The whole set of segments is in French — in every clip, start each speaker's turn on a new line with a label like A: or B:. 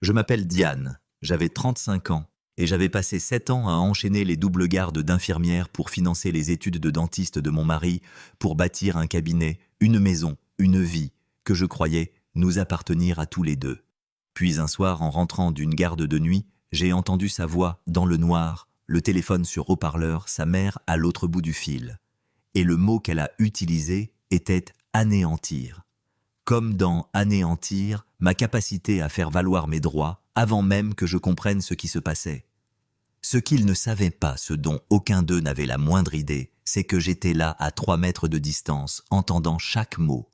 A: Je m'appelle Diane, j'avais 35 ans et j'avais passé 7 ans à enchaîner les doubles gardes d'infirmière pour financer les études de dentiste de mon mari, pour bâtir un cabinet, une maison, une vie que je croyais nous appartenir à tous les deux. Puis un soir, en rentrant d'une garde de nuit, j'ai entendu sa voix dans le noir, le téléphone sur haut-parleur, sa mère à l'autre bout du fil. Et le mot qu'elle a utilisé était « anéantir ». Comme dans « anéantir », ma capacité à faire valoir mes droits avant même que je comprenne ce qui se passait. Ce qu'ils ne savaient pas, ce dont aucun d'eux n'avait la moindre idée, c'est que j'étais là à 3 mètres de distance, entendant chaque mot.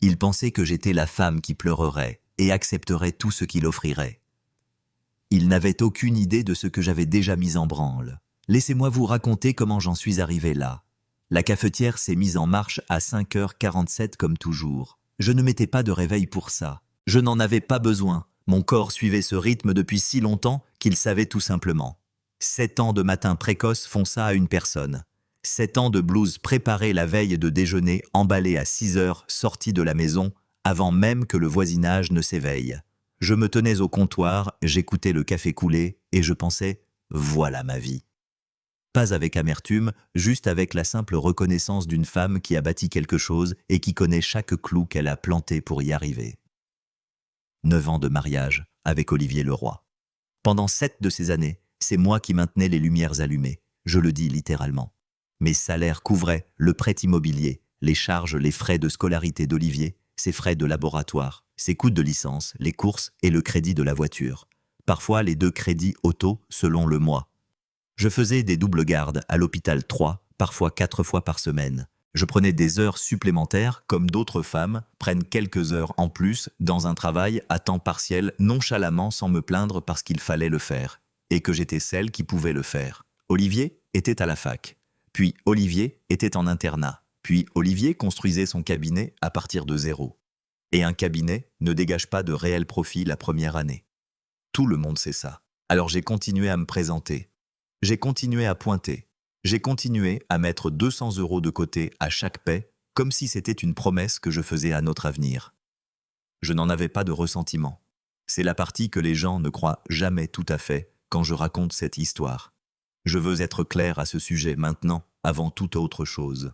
A: Ils pensaient que j'étais la femme qui pleurerait et accepterait tout ce qu'il offrirait. Ils n'avaient aucune idée de ce que j'avais déjà mis en branle. Laissez-moi vous raconter comment j'en suis arrivé là. La cafetière s'est mise en marche à 5h47 comme toujours. Je ne mettais pas de réveil pour ça. Je n'en avais pas besoin. Mon corps suivait ce rythme depuis si longtemps qu'il savait tout simplement. 7 ans de matin précoce font ça à une personne. 7 ans de blouse préparée la veille de déjeuner, emballée à 6h, sortie de la maison, avant même que le voisinage ne s'éveille. Je me tenais au comptoir, j'écoutais le café couler et je pensais « voilà ma vie ». Pas avec amertume, juste avec la simple reconnaissance d'une femme qui a bâti quelque chose et qui connaît chaque clou qu'elle a planté pour y arriver. 9 ans de mariage avec Olivier Leroy. Pendant 7 de ces années, c'est moi qui maintenais les lumières allumées, je le dis littéralement. Mes salaires couvraient le prêt immobilier, les charges, les frais de scolarité d'Olivier, ses frais de laboratoire, ses coûts de licence, les courses et le crédit de la voiture. Parfois les 2 crédits auto selon le mois. Je faisais des doubles gardes à l'hôpital 3, parfois 4 fois par semaine. Je prenais des heures supplémentaires, comme d'autres femmes prennent quelques heures en plus dans un travail à temps partiel, nonchalamment sans me plaindre parce qu'il fallait le faire, et que j'étais celle qui pouvait le faire. Olivier était à la fac, puis Olivier était en internat, puis Olivier construisait son cabinet à partir de zéro. Et un cabinet ne dégage pas de réel profit la première année. Tout le monde sait ça. Alors j'ai continué à me présenter. J'ai continué à pointer. J'ai continué à mettre 200 € de côté à chaque paie, comme si c'était une promesse que je faisais à notre avenir. Je n'en avais pas de ressentiment. C'est la partie que les gens ne croient jamais tout à fait quand je raconte cette histoire. Je veux être clair à ce sujet maintenant, avant toute autre chose.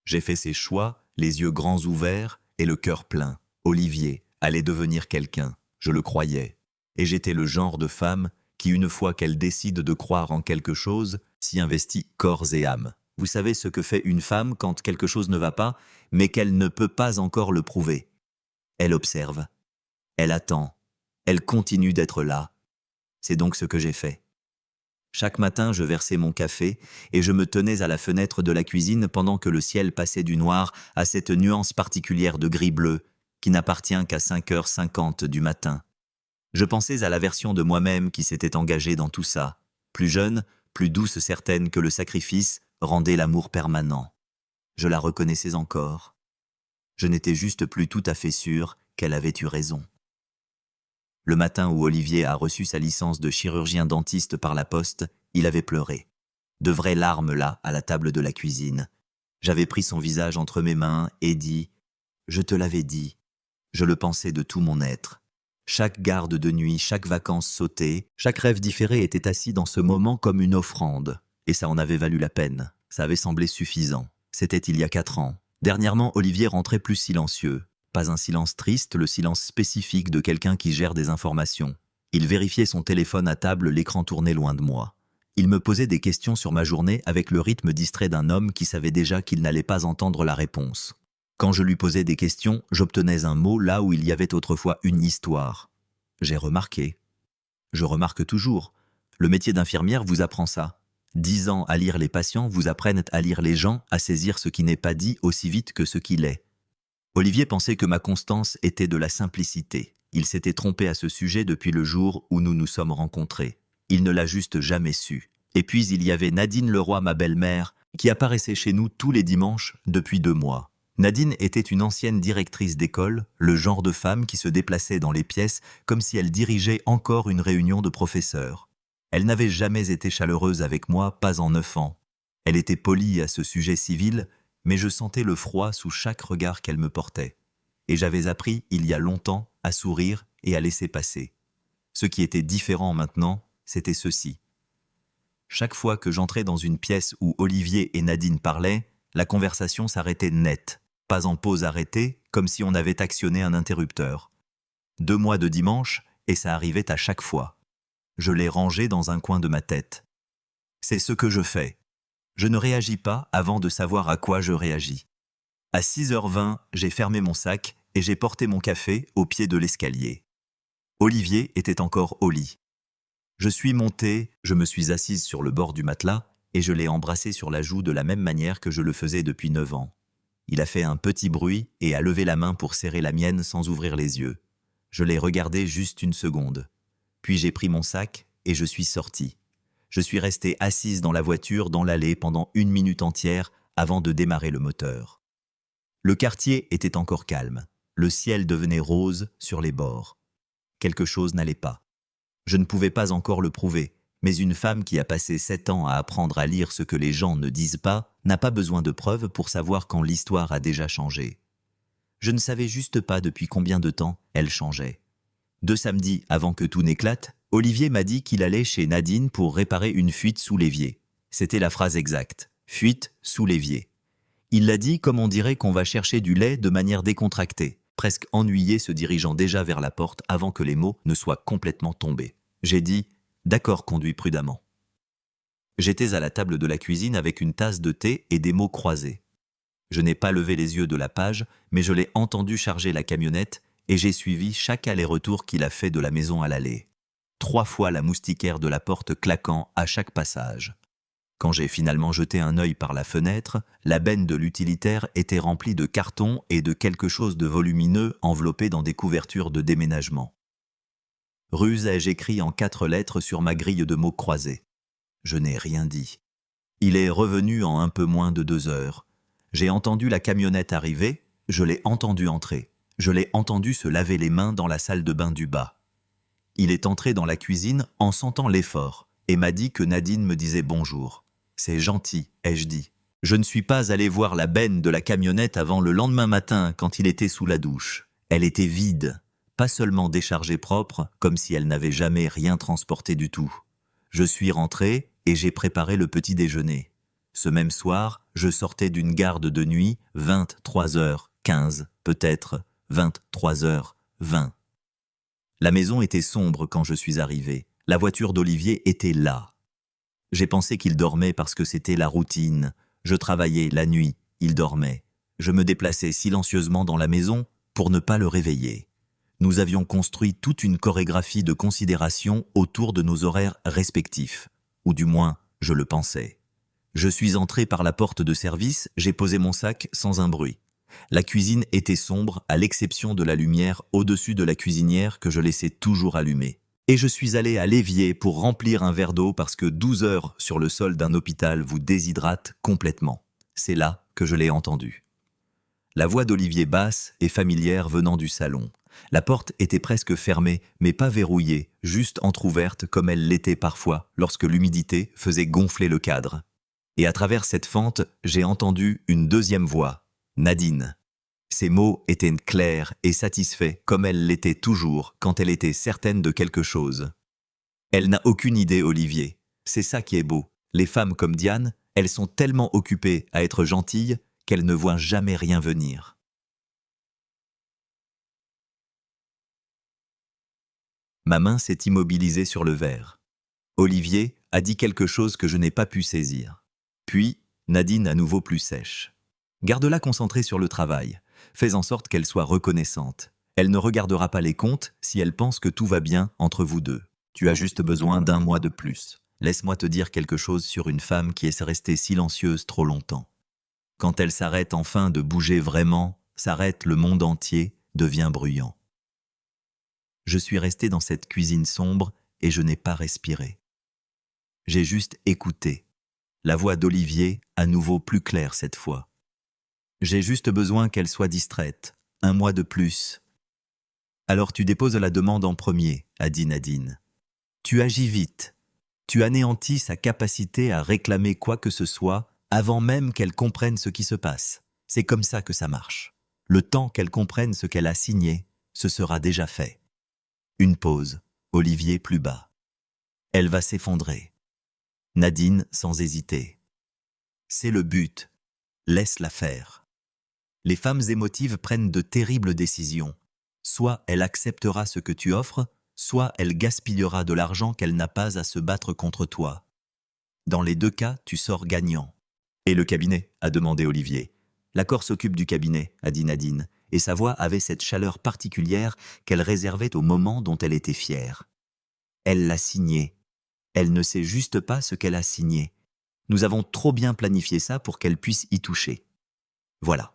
A: J'ai fait ces choix, les yeux grands ouverts et le cœur plein. Olivier allait devenir quelqu'un, je le croyais. Et j'étais le genre de femme qui, une fois qu'elle décide de croire en quelque chose, s'y investit corps et âme. Vous savez ce que fait une femme quand quelque chose ne va pas, mais qu'elle ne peut pas encore le prouver. Elle observe, elle attend, elle continue d'être là. C'est donc ce que j'ai fait. Chaque matin, je versais mon café et je me tenais à la fenêtre de la cuisine pendant que le ciel passait du noir à cette nuance particulière de gris-bleu qui n'appartient qu'à 5h50 du matin. Je pensais à la version de moi-même qui s'était engagée dans tout ça, plus jeune, plus douce certaine que le sacrifice rendait l'amour permanent. Je la reconnaissais encore. Je n'étais juste plus tout à fait sûr qu'elle avait eu raison. Le matin où Olivier a reçu sa licence de chirurgien dentiste par la poste, il avait pleuré. De vraies larmes là, à la table de la cuisine. J'avais pris son visage entre mes mains et dit « Je te l'avais dit ». Je le pensais de tout mon être. Chaque garde de nuit, chaque vacance sautée, chaque rêve différé était assis dans ce moment comme une offrande. Et ça en avait valu la peine. Ça avait semblé suffisant. C'était il y a 4 ans. Dernièrement, Olivier rentrait plus silencieux. Pas un silence triste, le silence spécifique de quelqu'un qui gère des informations. Il vérifiait son téléphone à table, l'écran tourné loin de moi. Il me posait des questions sur ma journée avec le rythme distrait d'un homme qui savait déjà qu'il n'allait pas entendre la réponse. Quand je lui posais des questions, j'obtenais un mot là où il y avait autrefois une histoire. J'ai remarqué. Je remarque toujours. Le métier d'infirmière vous apprend ça. 10 ans à lire les patients vous apprennent à lire les gens, à saisir ce qui n'est pas dit aussi vite que ce qu'il est. Olivier pensait que ma constance était de la simplicité. Il s'était trompé à ce sujet depuis le jour où nous nous sommes rencontrés. Il ne l'a juste jamais su. Et puis il y avait Nadine Leroy, ma belle-mère, qui apparaissait chez nous tous les dimanches depuis 2 mois. Nadine était une ancienne directrice d'école, le genre de femme qui se déplaçait dans les pièces comme si elle dirigeait encore une réunion de professeurs. Elle n'avait jamais été chaleureuse avec moi, pas en 9 ans. Elle était polie à ce sujet civil, mais je sentais le froid sous chaque regard qu'elle me portait. Et j'avais appris, il y a longtemps, à sourire et à laisser passer. Ce qui était différent maintenant, c'était ceci. Chaque fois que j'entrais dans une pièce où Olivier et Nadine parlaient, la conversation s'arrêtait net, pas en pause arrêtée, comme si on avait actionné un interrupteur. 2 mois de dimanche, et ça arrivait à chaque fois. Je l'ai rangé dans un coin de ma tête. C'est ce que je fais. Je ne réagis pas avant de savoir à quoi je réagis. À 6h20, j'ai fermé mon sac et j'ai porté mon café au pied de l'escalier. Olivier était encore au lit. Je suis montée, je me suis assise sur le bord du matelas et je l'ai embrassé sur la joue de la même manière que je le faisais depuis 9 ans. Il a fait un petit bruit et a levé la main pour serrer la mienne sans ouvrir les yeux. Je l'ai regardé juste 1 seconde. Puis j'ai pris mon sac et je suis sortie. Je suis restée assise dans la voiture, dans l'allée, pendant 1 minute entière avant de démarrer le moteur. Le quartier était encore calme. Le ciel devenait rose sur les bords. Quelque chose n'allait pas. Je ne pouvais pas encore le prouver, mais une femme qui a passé 7 ans à apprendre à lire ce que les gens ne disent pas n'a pas besoin de preuves pour savoir quand l'histoire a déjà changé. Je ne savais juste pas depuis combien de temps elle changeait. 2 samedis avant que tout n'éclate, Olivier m'a dit qu'il allait chez Nadine pour réparer une fuite sous l'évier. C'était la phrase exacte, fuite sous l'évier. Il l'a dit comme on dirait qu'on va chercher du lait de manière décontractée, presque ennuyé, se dirigeant déjà vers la porte avant que les mots ne soient complètement tombés. J'ai dit « D'accord, conduis prudemment ». J'étais à la table de la cuisine avec une tasse de thé et des mots croisés. Je n'ai pas levé les yeux de la page, mais je l'ai entendu charger la camionnette et j'ai suivi chaque aller-retour qu'il a fait de la maison à l'allée. 3 fois la moustiquaire de la porte claquant à chaque passage. Quand j'ai finalement jeté un œil par la fenêtre, la benne de l'utilitaire était remplie de cartons et de quelque chose de volumineux enveloppé dans des couvertures de déménagement. Ruse ai-je écrit en 4 lettres sur ma grille de mots croisés. Je n'ai rien dit. Il est revenu en un peu moins de 2 heures. J'ai entendu la camionnette arriver, je l'ai entendu entrer. Je l'ai entendu se laver les mains dans la salle de bain du bas. Il est entré dans la cuisine en sentant l'effort et m'a dit que Nadine me disait bonjour. C'est gentil, ai-je dit. Je ne suis pas allé voir la benne de la camionnette avant le lendemain matin quand il était sous la douche. Elle était vide, pas seulement déchargée propre, comme si elle n'avait jamais rien transporté du tout. Je suis rentré et j'ai préparé le petit déjeuner. Ce même soir, je sortais d'une garde de nuit, 23h15, peut-être 23h20. La maison était sombre quand je suis arrivé. La voiture d'Olivier était là. J'ai pensé qu'il dormait parce que c'était la routine. Je travaillais la nuit, il dormait. Je me déplaçais silencieusement dans la maison pour ne pas le réveiller. Nous avions construit toute une chorégraphie de considération autour de nos horaires respectifs. Ou du moins, je le pensais. Je suis entré par la porte de service, j'ai posé mon sac sans un bruit. La cuisine était sombre, à l'exception de la lumière au-dessus de la cuisinière que je laissais toujours allumée. Et je suis allé à l'évier pour remplir un verre d'eau parce que 12 heures sur le sol d'un hôpital vous déshydratent complètement. C'est là que je l'ai entendu. La voix d'Olivier basse et familière venant du salon. La porte était presque fermée, mais pas verrouillée, juste entr'ouverte comme elle l'était parfois lorsque l'humidité faisait gonfler le cadre. Et à travers cette fente, j'ai entendu une deuxième voix. Nadine. Ces mots étaient clairs et satisfaits comme elle l'était toujours quand elle était certaine de quelque chose. Elle n'a aucune idée, Olivier. C'est ça qui est beau. Les femmes comme Diane, elles sont tellement occupées à être gentilles qu'elles ne voient jamais rien venir. Ma main s'est immobilisée sur le verre. Olivier a dit quelque chose que je n'ai pas pu saisir. Puis, Nadine à nouveau plus sèche. Garde-la concentrée sur le travail. Fais en sorte qu'elle soit reconnaissante. Elle ne regardera pas les comptes si elle pense que tout va bien entre vous deux. Tu as juste besoin d'1 mois de plus. Laisse-moi te dire quelque chose sur une femme qui est restée silencieuse trop longtemps. Quand elle s'arrête enfin de bouger vraiment, s'arrête le monde entier, devient bruyant. Je suis resté dans cette cuisine sombre et je n'ai pas respiré. J'ai juste écouté. La voix d'Olivier, à nouveau plus claire cette fois. J'ai juste besoin qu'elle soit distraite. 1 mois de plus. Alors tu déposes la demande en premier, a dit Nadine. Tu agis vite. Tu anéantis sa capacité à réclamer quoi que ce soit avant même qu'elle comprenne ce qui se passe. C'est comme ça que ça marche. Le temps qu'elle comprenne ce qu'elle a signé, ce sera déjà fait. Une pause. Olivier plus bas. Elle va s'effondrer. Nadine sans hésiter. C'est le but. Laisse-la faire. Les femmes émotives prennent de terribles décisions. Soit elle acceptera ce que tu offres, soit elle gaspillera de l'argent qu'elle n'a pas à se battre contre toi. Dans les deux cas, tu sors gagnant. Et le cabinet, a demandé Olivier. L'accord s'occupe du cabinet, a dit Nadine, et sa voix avait cette chaleur particulière qu'elle réservait au moment dont elle était fière. Elle l'a signé. Elle ne sait juste pas ce qu'elle a signé. Nous avons trop bien planifié ça pour qu'elle puisse y toucher. Voilà.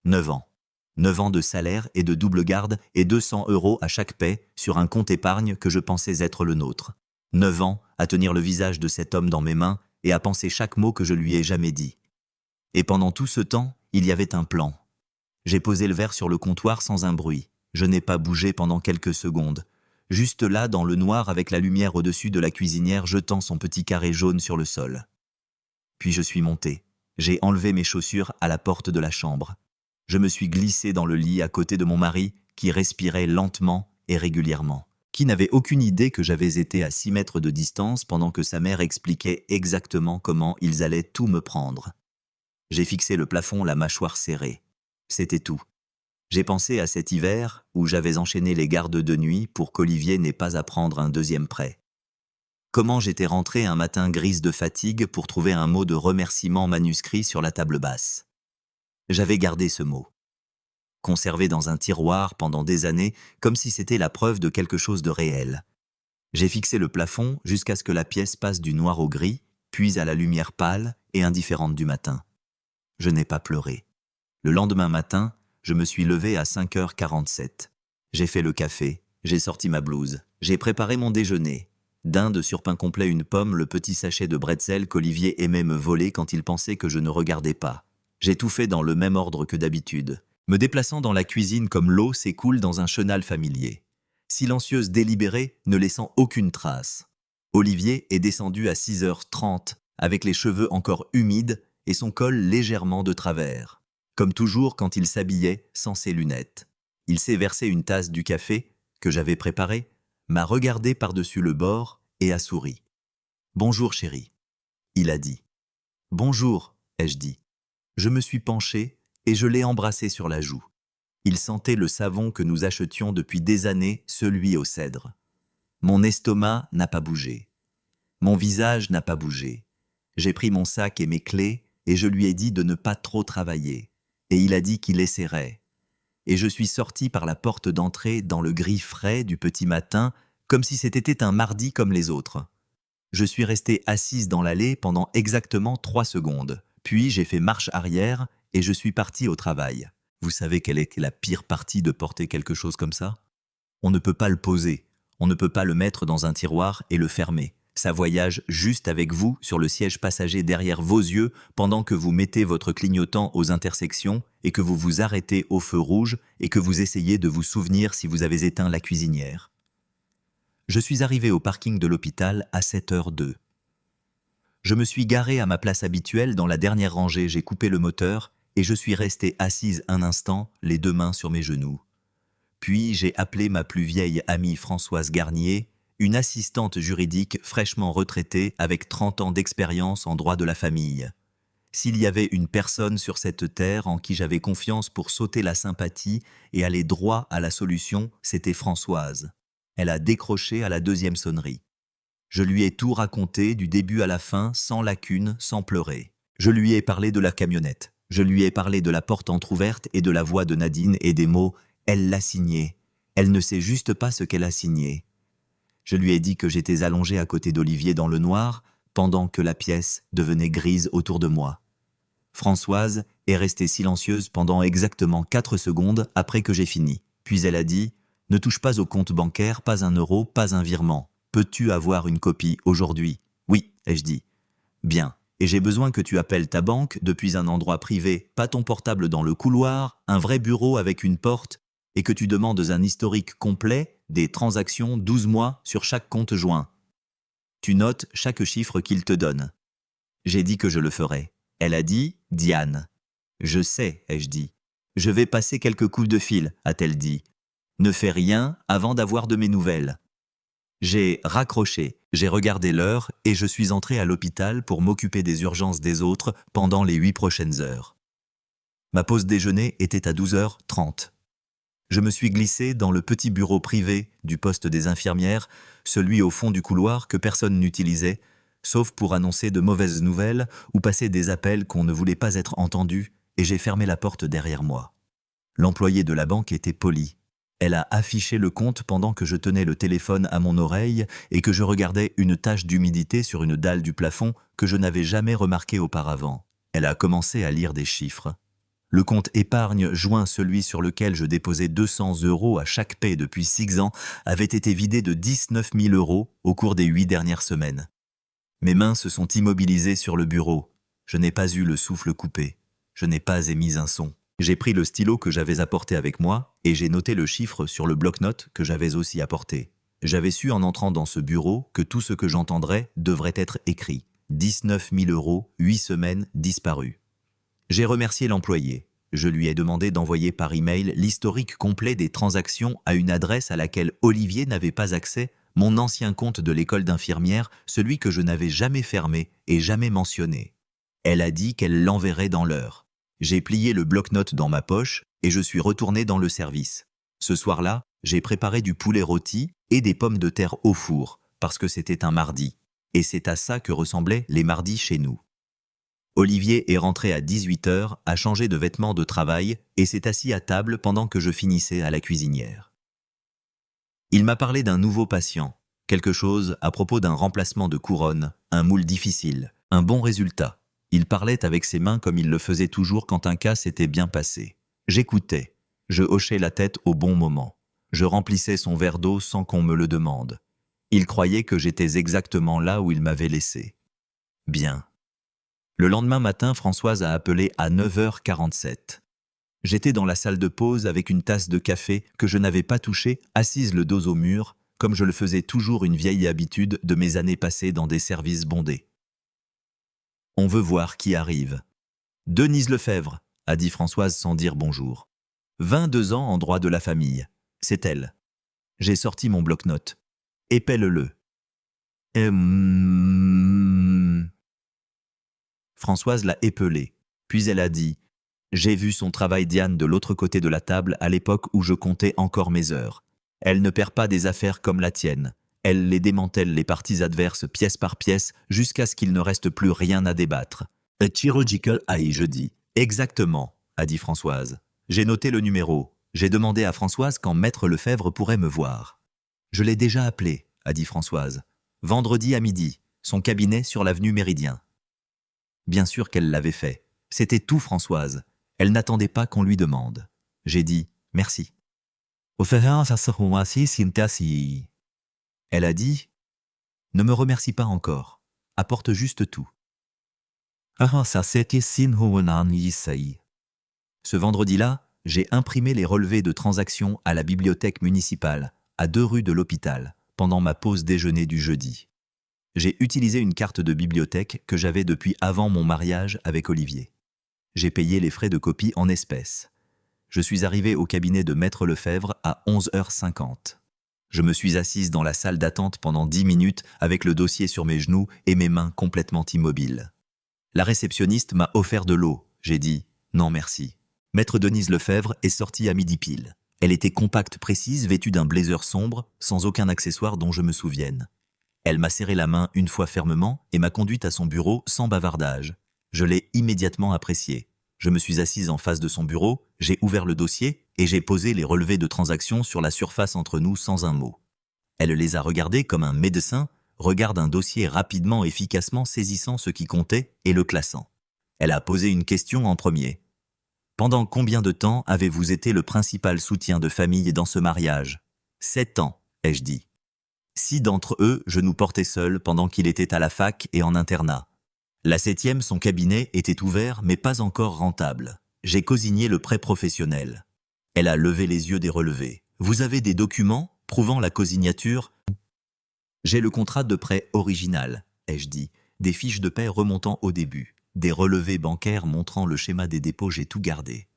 A: 9 ans. 9 ans de salaire et de double garde et 200 € à chaque paie sur un compte épargne que je pensais être le nôtre. 9 ans à tenir le visage de cet homme dans mes mains et à penser chaque mot que je lui ai jamais dit. Et pendant tout ce temps, il y avait un plan. J'ai posé le verre sur le comptoir sans un bruit. Je n'ai pas bougé pendant quelques secondes. Juste là, dans le noir, avec la lumière au-dessus de la cuisinière jetant son petit carré jaune sur le sol. Puis je suis monté. J'ai enlevé mes chaussures à la porte de la chambre. Je me suis glissé dans le lit à côté de mon mari, qui respirait lentement et régulièrement, qui n'avait aucune idée que j'avais été à 6 mètres de distance pendant que sa mère expliquait exactement comment ils allaient tout me prendre. J'ai fixé le plafond, la mâchoire serrée. C'était tout. J'ai pensé à cet hiver où j'avais enchaîné les gardes de nuit pour qu'Olivier n'ait pas à prendre un deuxième prêt. Comment j'étais rentré un matin grise de fatigue pour trouver un mot de remerciement manuscrit sur la table basse. J'avais gardé ce mot. Conservé dans un tiroir pendant des années, comme si c'était la preuve de quelque chose de réel. J'ai fixé le plafond jusqu'à ce que la pièce passe du noir au gris, puis à la lumière pâle et indifférente du matin. Je n'ai pas pleuré. Le lendemain matin, je me suis levé à 5h47. J'ai fait le café, j'ai sorti ma blouse, j'ai préparé mon déjeuner. Dinde sur pain complet, une pomme, le petit sachet de bretzel qu'Olivier aimait me voler quand il pensait que je ne regardais pas. J'ai tout fait dans le même ordre que d'habitude, me déplaçant dans la cuisine comme l'eau s'écoule dans un chenal familier. Silencieuse, délibérée, ne laissant aucune trace. Olivier est descendu à 6h30, avec les cheveux encore humides et son col légèrement de travers. Comme toujours quand il s'habillait sans ses lunettes. Il s'est versé une tasse du café, que j'avais préparé, m'a regardé par-dessus le bord et a souri. « Bonjour chérie », il a dit. « Bonjour », ai-je dit. Je me suis penché et je l'ai embrassé sur la joue. Il sentait le savon que nous achetions depuis des années, celui au cèdre. Mon estomac n'a pas bougé. Mon visage n'a pas bougé. J'ai pris mon sac et mes clés et je lui ai dit de ne pas trop travailler. Et il a dit qu'il essaierait. Et je suis sorti par la porte d'entrée dans le gris frais du petit matin, comme si c'était un mardi comme les autres. Je suis resté assise dans l'allée pendant exactement 3 secondes. Puis j'ai fait marche arrière et je suis parti au travail. Vous savez quelle est la pire partie de porter quelque chose comme ça? On ne peut pas le poser, on ne peut pas le mettre dans un tiroir et le fermer. Ça voyage juste avec vous sur le siège passager derrière vos yeux pendant que vous mettez votre clignotant aux intersections et que vous vous arrêtez au feu rouge et que vous essayez de vous souvenir si vous avez éteint la cuisinière. Je suis arrivé au parking de l'hôpital à 7h02. Je me suis garé à ma place habituelle dans la dernière rangée, j'ai coupé le moteur et je suis resté assise un instant, les 2 mains sur mes genoux. Puis j'ai appelé ma plus vieille amie Françoise Garnier, une assistante juridique fraîchement retraitée avec 30 ans d'expérience en droit de la famille. S'il y avait une personne sur cette terre en qui j'avais confiance pour sauter la sympathie et aller droit à la solution, c'était Françoise. Elle a décroché à la 2e sonnerie. Je lui ai tout raconté du début à la fin, sans lacune, sans pleurer. Je lui ai parlé de la camionnette. Je lui ai parlé de la porte entr'ouverte et de la voix de Nadine et des mots « Elle l'a signé. Elle ne sait juste pas ce qu'elle a signé. » Je lui ai dit que j'étais allongé à côté d'Olivier dans le noir, pendant que la pièce devenait grise autour de moi. Françoise est restée silencieuse pendant exactement 4 secondes après que j'ai fini. Puis elle a dit « Ne touche pas au compte bancaire, pas 1 euro, pas un virement. Peux-tu avoir une copie aujourd'hui ?»« Oui, ai-je dit. »« Bien. Et j'ai besoin que tu appelles ta banque depuis un endroit privé, pas ton portable dans le couloir, un vrai bureau avec une porte, et que tu demandes un historique complet des transactions 12 mois sur chaque compte joint. Tu notes chaque chiffre qu'il te donne. » J'ai dit que je le ferais. Elle a dit « Diane. »« Je sais, ai-je dit. »« Je vais passer quelques coups de fil, a-t-elle dit. Ne fais rien avant d'avoir de mes nouvelles. » J'ai raccroché, j'ai regardé l'heure et je suis entré à l'hôpital pour m'occuper des urgences des autres pendant les 8 prochaines heures. Ma pause déjeuner était à 12h30. Je me suis glissé dans le petit bureau privé du poste des infirmières, celui au fond du couloir que personne n'utilisait, sauf pour annoncer de mauvaises nouvelles ou passer des appels qu'on ne voulait pas être entendus, et j'ai fermé la porte derrière moi. L'employée de la banque était polie. Elle a affiché le compte pendant que je tenais le téléphone à mon oreille et que je regardais une tache d'humidité sur une dalle du plafond que je n'avais jamais remarquée auparavant. Elle a commencé à lire des chiffres. Le compte épargne joint celui sur lequel je déposais 200 € à chaque paie depuis 6 ans avait été vidé de 19 000 € au cours des 8 dernières semaines. Mes mains se sont immobilisées sur le bureau. Je n'ai pas eu le souffle coupé. Je n'ai pas émis un son. J'ai pris le stylo que j'avais apporté avec moi et j'ai noté le chiffre sur le bloc-notes que j'avais aussi apporté. J'avais su en entrant dans ce bureau que tout ce que j'entendrais devrait être écrit. 19 000 €, 8 semaines disparues. J'ai remercié l'employé. Je lui ai demandé d'envoyer par email l'historique complet des transactions à une adresse à laquelle Olivier n'avait pas accès, mon ancien compte de l'école d'infirmière, celui que je n'avais jamais fermé et jamais mentionné. Elle a dit qu'elle l'enverrait dans l'heure. J'ai plié le bloc-notes dans ma poche et je suis retourné dans le service. Ce soir-là, j'ai préparé du poulet rôti et des pommes de terre au four, parce que c'était un mardi. Et c'est à ça que ressemblaient les mardis chez nous. Olivier est rentré à 18h, a changé de vêtements de travail et s'est assis à table pendant que je finissais à la cuisinière. Il m'a parlé d'un nouveau patient, quelque chose à propos d'un remplacement de couronne, un moule difficile, un bon résultat. Il parlait avec ses mains comme il le faisait toujours quand un cas s'était bien passé. J'écoutais, je hochais la tête au bon moment. Je remplissais son verre d'eau sans qu'on me le demande. Il croyait que j'étais exactement là où il m'avait laissé. Bien. Le lendemain matin, Françoise a appelé à 9h47. J'étais dans la salle de pause avec une tasse de café que je n'avais pas touchée, assise le dos au mur, comme je le faisais toujours, une vieille habitude de mes années passées dans des services bondés. On veut voir qui arrive. Denise Lefebvre, a dit Françoise sans dire bonjour. 22 ans en droit de la famille. C'est elle. J'ai sorti mon bloc-notes. Épelle-le. Françoise l'a épelé. Puis elle a dit « J'ai vu son travail, Diane, de l'autre côté de la table à l'époque où je comptais encore mes heures. Elle ne perd pas des affaires comme la tienne. Elle les démantèle, les parties adverses, pièce par pièce, jusqu'à ce qu'il ne reste plus rien à débattre. » A chirurgical eye, je dis. « Exactement, » a dit Françoise. J'ai noté le numéro. J'ai demandé à Françoise quand Maître Lefebvre pourrait me voir. « Je l'ai déjà appelé, » a dit Françoise. « Vendredi à midi, son cabinet sur l'avenue Méridien. » Bien sûr qu'elle l'avait fait. C'était tout, Françoise. Elle n'attendait pas qu'on lui demande. J'ai dit « Merci ». Elle a dit « Ne me remercie pas encore. Apporte juste tout. » Ce vendredi-là, j'ai imprimé les relevés de transactions à la bibliothèque municipale, à 2 rues de l'hôpital, pendant ma pause déjeuner du jeudi. J'ai utilisé une carte de bibliothèque que j'avais depuis avant mon mariage avec Olivier. J'ai payé les frais de copie en espèces. Je suis arrivé au cabinet de Maître Lefebvre à 11h50. Je me suis assise dans la salle d'attente pendant 10 minutes avec le dossier sur mes genoux et mes mains complètement immobiles. La réceptionniste m'a offert de l'eau. J'ai dit « Non merci ». Maître Denise Lefebvre est sortie à midi pile. Elle était compacte, précise, vêtue d'un blazer sombre, sans aucun accessoire dont je me souvienne. Elle m'a serré la main une fois fermement et m'a conduite à son bureau sans bavardage. Je l'ai immédiatement appréciée. Je me suis assise en face de son bureau, j'ai ouvert le dossier et j'ai posé les relevés de transactions sur la surface entre nous sans un mot. Elle les a regardés comme un médecin regarde un dossier rapidement, efficacement, saisissant ce qui comptait et le classant. Elle a posé une question en premier. « Pendant combien de temps avez-vous été le principal soutien de famille dans ce mariage ?»« 7 ans, ai-je dit. 6 d'entre eux, je nous portais seuls pendant qu'il était à la fac et en internat. La 7e, son cabinet était ouvert mais pas encore rentable. J'ai cosigné le prêt professionnel. » Elle a levé les yeux des relevés. « Vous avez des documents prouvant la cosignature ?»« J'ai le contrat de prêt original, ai-je dit, des fiches de paie remontant au début, des relevés bancaires montrant le schéma des dépôts, j'ai tout gardé. »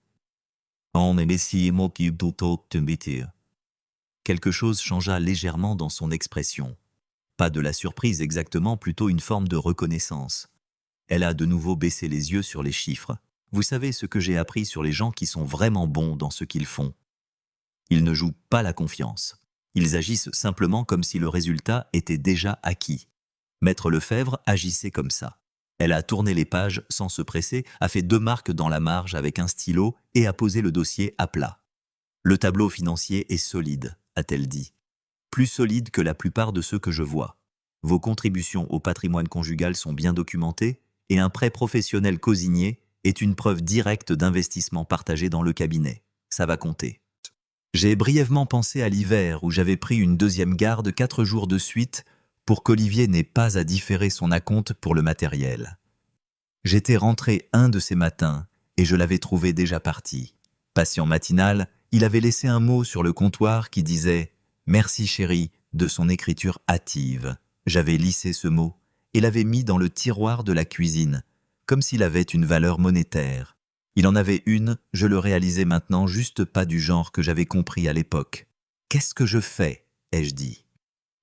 A: Quelque chose changea légèrement dans son expression. Pas de la surprise exactement, plutôt une forme de reconnaissance. Elle a de nouveau baissé les yeux sur les chiffres. Vous savez ce que j'ai appris sur les gens qui sont vraiment bons dans ce qu'ils font. Ils ne jouent pas la confiance. Ils agissent simplement comme si le résultat était déjà acquis. Maître Lefebvre agissait comme ça. Elle a tourné les pages sans se presser, a fait 2 marques dans la marge avec un stylo et a posé le dossier à plat. Le tableau financier est solide, a-t-elle dit. Plus solide que la plupart de ceux que je vois. Vos contributions au patrimoine conjugal sont bien documentées et un prêt professionnel cosigné est une preuve directe d'investissement partagé dans le cabinet. Ça va compter. J'ai brièvement pensé à l'hiver où j'avais pris une 2e garde 4 jours de suite pour qu'Olivier n'ait pas à différer son acompte pour le matériel. J'étais rentré un de ces matins et je l'avais trouvé déjà parti. Patient matinal, il avait laissé un mot sur le comptoir qui disait « Merci chérie » de son écriture hâtive. J'avais lissé ce mot et l'avais mis dans le tiroir de la cuisine, comme s'il avait une valeur monétaire. Il en avait une, je le réalisais maintenant, juste pas du genre que j'avais compris à l'époque. « Qu'est-ce que je fais ?» ai-je dit.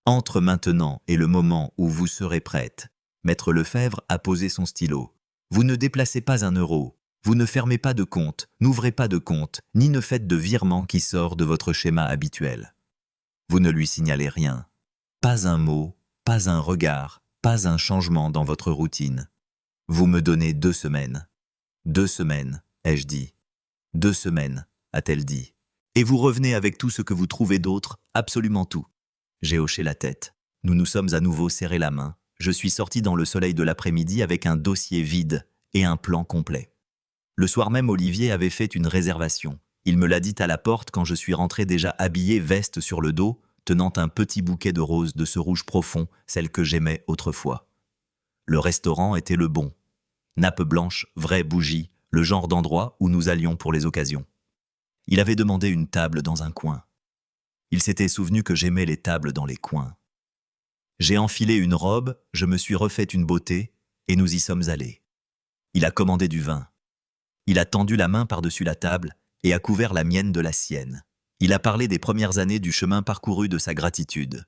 A: « Entre maintenant et le moment où vous serez prête. » Maître Lefebvre a posé son stylo. « Vous ne déplacez pas 1 euro. Vous ne fermez pas de compte, n'ouvrez pas de compte, ni ne faites de virement qui sort de votre schéma habituel. Vous ne lui signalez rien. Pas un mot, pas un regard, pas un changement dans votre routine. Vous me donnez 2 semaines. 2 semaines, ai-je dit. 2 semaines, a-t-elle dit. Et vous revenez avec tout ce que vous trouvez d'autre, absolument tout. J'ai hoché la tête. Nous nous sommes à nouveau serré la main. Je suis sorti dans le soleil de l'après-midi avec un dossier vide et un plan complet. Le soir même, Olivier avait fait une réservation. Il me l'a dit à la porte quand je suis rentré déjà habillé, veste sur le dos, tenant un petit bouquet de roses de ce rouge profond, celle que j'aimais autrefois. Le restaurant était le bon. Nappe blanche, vraie bougie, le genre d'endroit où nous allions pour les occasions. Il avait demandé une table dans un coin. Il s'était souvenu que j'aimais les tables dans les coins. J'ai enfilé une robe, je me suis refait une beauté, et nous y sommes allés. Il a commandé du vin. Il a tendu la main par-dessus la table et a couvert la mienne de la sienne. Il a parlé des premières années du chemin parcouru, de sa gratitude.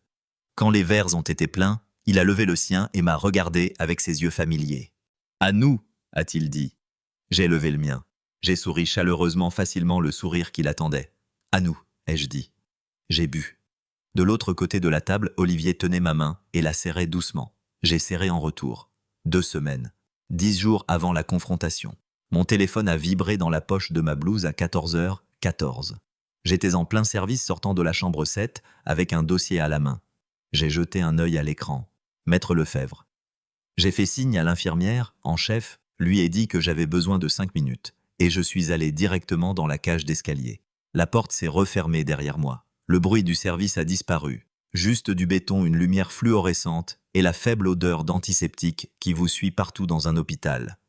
A: Quand les verres ont été pleins, il a levé le sien et m'a regardé avec ses yeux familiers. « À nous !» a-t-il dit. J'ai levé le mien. J'ai souri chaleureusement, facilement, le sourire qu'il attendait. « À nous !» ai-je dit. J'ai bu. De l'autre côté de la table, Olivier tenait ma main et la serrait doucement. J'ai serré en retour. 2 semaines. 10 jours avant la confrontation. Mon téléphone a vibré dans la poche de ma blouse à 14h14. J'étais en plein service sortant de la chambre 7 avec un dossier à la main. J'ai jeté un œil à l'écran. Maître Lefebvre. J'ai fait signe à l'infirmière, en chef, lui ai dit que j'avais besoin de 5 minutes, et je suis allé directement dans la cage d'escalier. La porte s'est refermée derrière moi. Le bruit du service a disparu. Juste du béton, une lumière fluorescente et la faible odeur d'antiseptique qui vous suit partout dans un hôpital.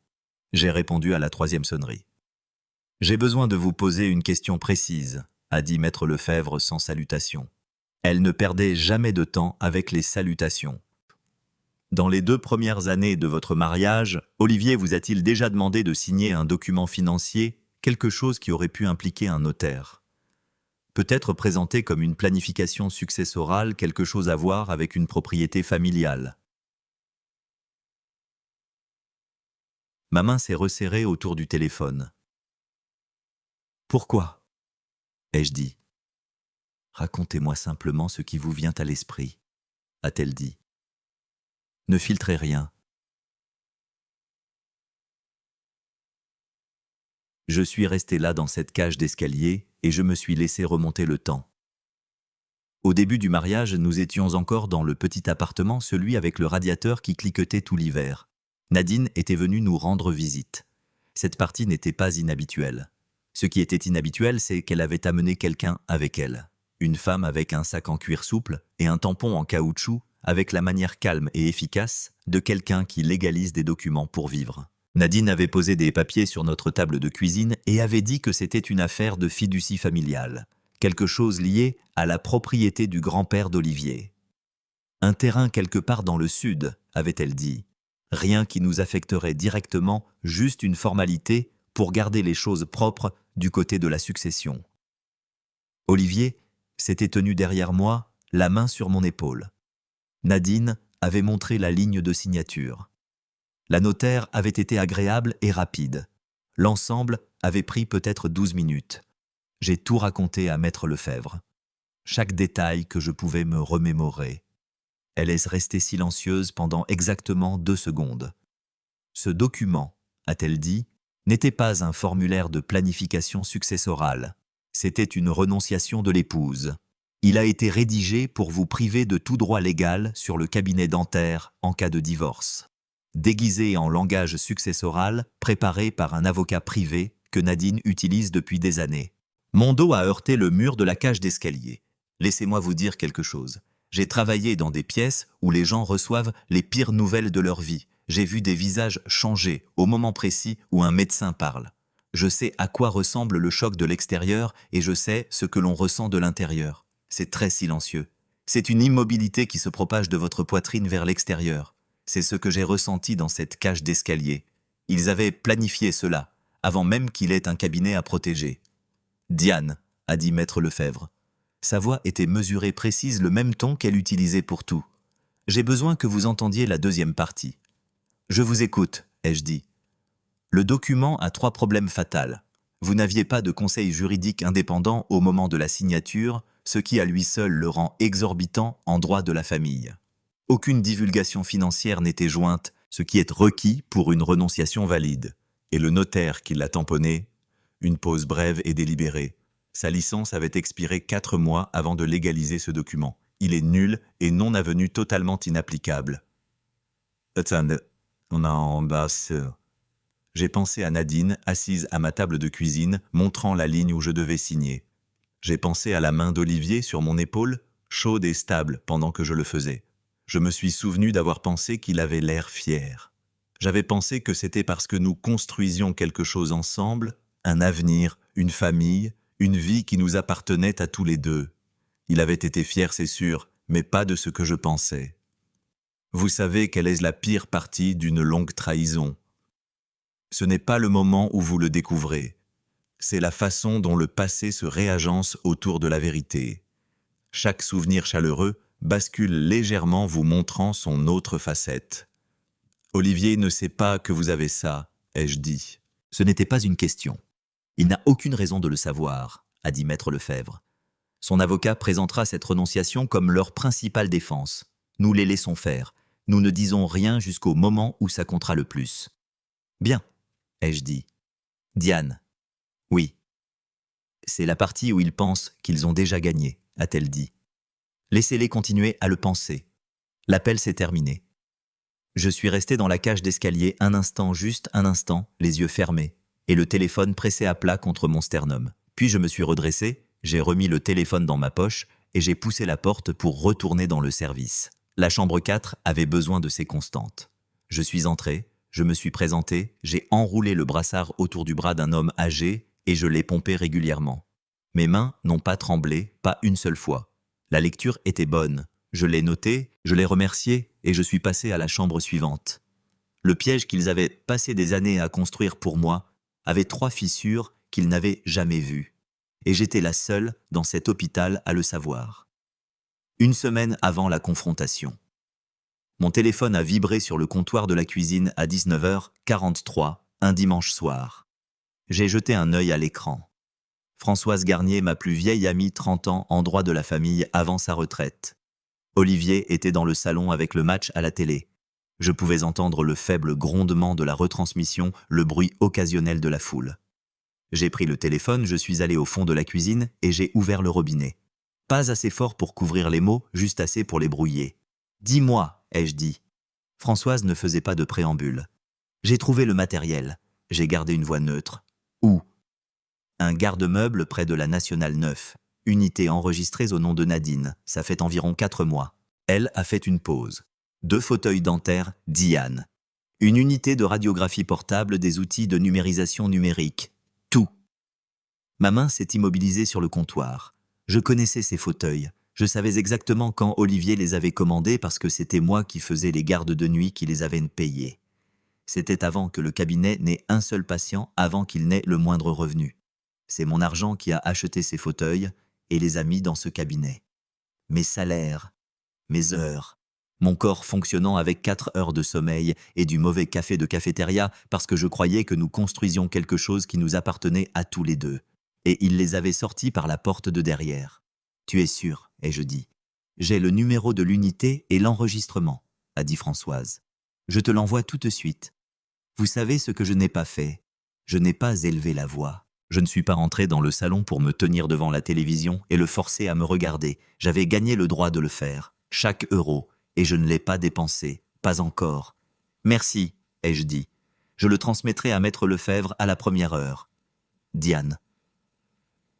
A: J'ai répondu à la 3e sonnerie. « J'ai besoin de vous poser une question précise », a dit Maître Lefebvre sans salutation. Elle ne perdait jamais de temps avec les salutations. « Dans les 2 premières années de votre mariage, Olivier vous a-t-il déjà demandé de signer un document financier, quelque chose qui aurait pu impliquer un notaire ? Peut-être présenté comme une planification successorale, quelque chose à voir avec une propriété familiale. » Ma main s'est resserrée autour du téléphone. « Pourquoi ?» ai-je dit. « Racontez-moi simplement ce qui vous vient à l'esprit, » a-t-elle dit. « Ne filtrez rien. » Je suis resté là dans cette cage d'escalier et je me suis laissé remonter le temps. Au début du mariage, nous étions encore dans le petit appartement, celui avec le radiateur qui cliquetait tout l'hiver. Nadine était venue nous rendre visite. Cette partie n'était pas inhabituelle. Ce qui était inhabituel, c'est qu'elle avait amené quelqu'un avec elle. Une femme avec un sac en cuir souple et un tampon en caoutchouc, avec la manière calme et efficace de quelqu'un qui légalise des documents pour vivre. Nadine avait posé des papiers sur notre table de cuisine et avait dit que c'était une affaire de fiducie familiale, quelque chose lié à la propriété du grand-père d'Olivier. Un terrain quelque part dans le sud, avait-elle dit. Rien qui nous affecterait directement, juste une formalité pour garder les choses propres du côté de la succession. Olivier, s'était tenu derrière moi, la main sur mon épaule. Nadine avait montré la ligne de signature. La notaire avait été agréable et rapide. L'ensemble avait pris peut-être 12 minutes. J'ai tout raconté à Maître Lefebvre. Chaque détail que je pouvais me remémorer. Elle est restée silencieuse pendant exactement 2 secondes. Ce document, a-t-elle dit, n'était pas un formulaire de planification successorale. C'était une renonciation de l'épouse. Il a été rédigé pour vous priver de tout droit légal sur le cabinet dentaire en cas de divorce. Déguisé en langage successoral, préparé par un avocat privé que Nadine utilise depuis des années. Mon dos a heurté le mur de la cage d'escalier. Laissez-moi vous dire quelque chose. J'ai travaillé dans des pièces où les gens reçoivent les pires nouvelles de leur vie. J'ai vu des visages changer au moment précis où un médecin parle. Je sais à quoi ressemble le choc de l'extérieur et je sais ce que l'on ressent de l'intérieur. C'est très silencieux. C'est une immobilité qui se propage de votre poitrine vers l'extérieur. C'est ce que j'ai ressenti dans cette cage d'escalier. Ils avaient planifié cela, avant même qu'il ait un cabinet à protéger. « Diane », a dit Maître Lefebvre. Sa voix était mesurée précise, le même ton qu'elle utilisait pour tout. « J'ai besoin que vous entendiez la deuxième partie. »« Je vous écoute », ai-je dit. « Le document a 3 problèmes fatals. Vous n'aviez pas de conseil juridique indépendant au moment de la signature, ce qui à lui seul le rend exorbitant en droit de la famille. Aucune divulgation financière n'était jointe, ce qui est requis pour une renonciation valide. Et le notaire qui l'a tamponné, une pause brève et délibérée. Sa licence avait expiré 4 mois avant de légaliser ce document. Il est nul et non avenu totalement inapplicable. Attendez, on a en bas ça. J'ai pensé à Nadine, assise à ma table de cuisine, montrant la ligne où je devais signer. J'ai pensé à la main d'Olivier sur mon épaule, chaude et stable pendant que je le faisais. Je me suis souvenu d'avoir pensé qu'il avait l'air fier. J'avais pensé que c'était parce que nous construisions quelque chose ensemble, un avenir, une famille, une vie qui nous appartenait à tous les deux. Il avait été fier, c'est sûr, mais pas de ce que je pensais. Vous savez quelle est la pire partie d'une longue trahison. Ce n'est pas le moment où vous le découvrez. C'est la façon dont le passé se réagence autour de la vérité. Chaque souvenir chaleureux bascule légèrement, vous montrant son autre facette. Olivier ne sait pas que vous avez ça, ai-je dit. Ce n'était pas une question. Il n'a aucune raison de le savoir, a dit Maître Lefebvre. Son avocat présentera cette renonciation comme leur principale défense. Nous les laissons faire. Nous ne disons rien jusqu'au moment où ça comptera le plus. Bien, ai-je dit. Diane. Oui. C'est la partie où ils pensent qu'ils ont déjà gagné, a-t-elle dit. Laissez-les continuer à le penser. L'appel s'est terminé. Je suis resté dans la cage d'escalier un instant, juste un instant, les yeux fermés, et le téléphone pressé à plat contre mon sternum. Puis je me suis redressé, j'ai remis le téléphone dans ma poche et j'ai poussé la porte pour retourner dans le service. La chambre 4 avait besoin de ses constantes. Je suis entré, je me suis présenté, j'ai enroulé le brassard autour du bras d'un homme âgé et je l'ai pompé régulièrement. Mes mains n'ont pas tremblé, pas une seule fois. La lecture était bonne. Je l'ai noté, je l'ai remercié et je suis passé à la chambre suivante. Le piège qu'ils avaient passé des années à construire pour moi avait 3 fissures qu'ils n'avaient jamais vues. Et j'étais la seule dans cet hôpital à le savoir. Une semaine avant la confrontation. Mon téléphone a vibré sur le comptoir de la cuisine à 19h43, un dimanche soir. J'ai jeté un œil à l'écran. Françoise Garnier, ma plus vieille amie, 30 ans, en droit de la famille avant sa retraite. Olivier était dans le salon avec le match à la télé. Je pouvais entendre le faible grondement de la retransmission, le bruit occasionnel de la foule. J'ai pris le téléphone, je suis allé au fond de la cuisine et j'ai ouvert le robinet. Pas assez fort pour couvrir les mots, juste assez pour les brouiller. « Dis-moi », ai-je dit. Françoise ne faisait pas de préambule. J'ai trouvé le matériel. J'ai gardé une voix neutre. Où ? Un garde-meuble près de la Nationale 9. Unité enregistrée au nom de Nadine. Ça fait environ 4 mois. Elle a fait une pause. 2 fauteuils dentaires, Diane. Une unité de radiographie portable, des outils de numérisation numérique. Tout. Ma main s'est immobilisée sur le comptoir. Je connaissais ces fauteuils. Je savais exactement quand Olivier les avait commandés parce que c'était moi qui faisais les gardes de nuit qui les avaient payés. C'était avant que le cabinet n'ait un seul patient, avant qu'il n'ait le moindre revenu. C'est mon argent qui a acheté ces fauteuils et les a mis dans ce cabinet. Mes salaires, mes heures, mon corps fonctionnant avec 4 heures de sommeil et du mauvais café de cafétéria parce que je croyais que nous construisions quelque chose qui nous appartenait à tous les deux. Et il les avait sortis par la porte de derrière. « Tu es sûr ?» ai-je dit. « J'ai le numéro de l'unité et l'enregistrement », a dit Françoise. « Je te l'envoie tout de suite. Vous savez ce que je n'ai pas fait? Je n'ai pas élevé la voix. Je ne suis pas rentré dans le salon pour me tenir devant la télévision et le forcer à me regarder. J'avais gagné le droit de le faire, chaque euro, et je ne l'ai pas dépensé, pas encore. « Merci », ai-je dit. « Je le transmettrai à Maître Lefebvre à la première heure. Diane. »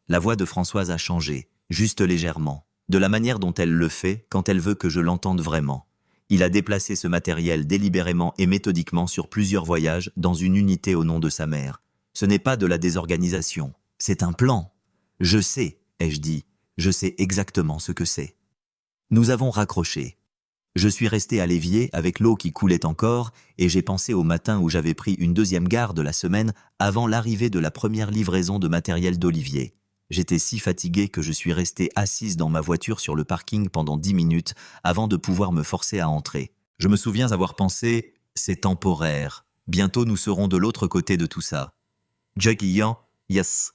A: La voix de Françoise a changé, juste légèrement, de la manière dont elle le fait quand elle veut que je l'entende vraiment. Il a déplacé ce matériel délibérément et méthodiquement sur plusieurs voyages dans une unité au nom de sa mère. Ce n'est pas de la désorganisation, c'est un plan. Je sais, ai-je dit, je sais exactement ce que c'est. Nous avons raccroché. Je suis resté à l'évier avec l'eau qui coulait encore et j'ai pensé au matin où j'avais pris une deuxième garde la semaine avant l'arrivée de la première livraison de matériel d'Olivier. J'étais si fatigué que je suis resté assise dans ma voiture sur le parking pendant 10 minutes avant de pouvoir me forcer à entrer. Je me souviens avoir pensé « c'est temporaire, bientôt nous serons de l'autre côté de tout ça ». Jackie-yan, yes.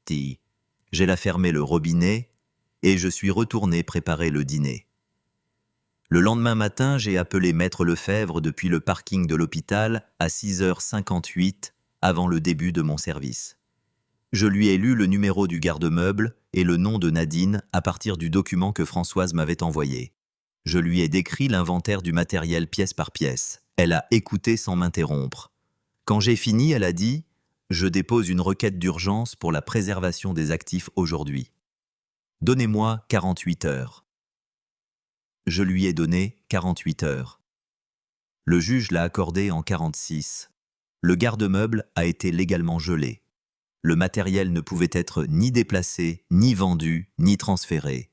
A: Ti. J'ai la fermé le robinet et je suis retourné préparer le dîner. Le lendemain matin, j'ai appelé Maître Lefebvre depuis le parking de l'hôpital à 6h58 avant le début de mon service. Je lui ai lu le numéro du garde-meuble et le nom de Nadine à partir du document que Françoise m'avait envoyé. Je lui ai décrit l'inventaire du matériel pièce par pièce. Elle a écouté sans m'interrompre. Quand j'ai fini, elle a dit « Je dépose une requête d'urgence pour la préservation des actifs aujourd'hui. Donnez-moi 48 heures. » Je lui ai donné 48 heures. Le juge l'a accordé en 46. Le garde-meuble a été légalement gelé. Le matériel ne pouvait être ni déplacé, ni vendu, ni transféré.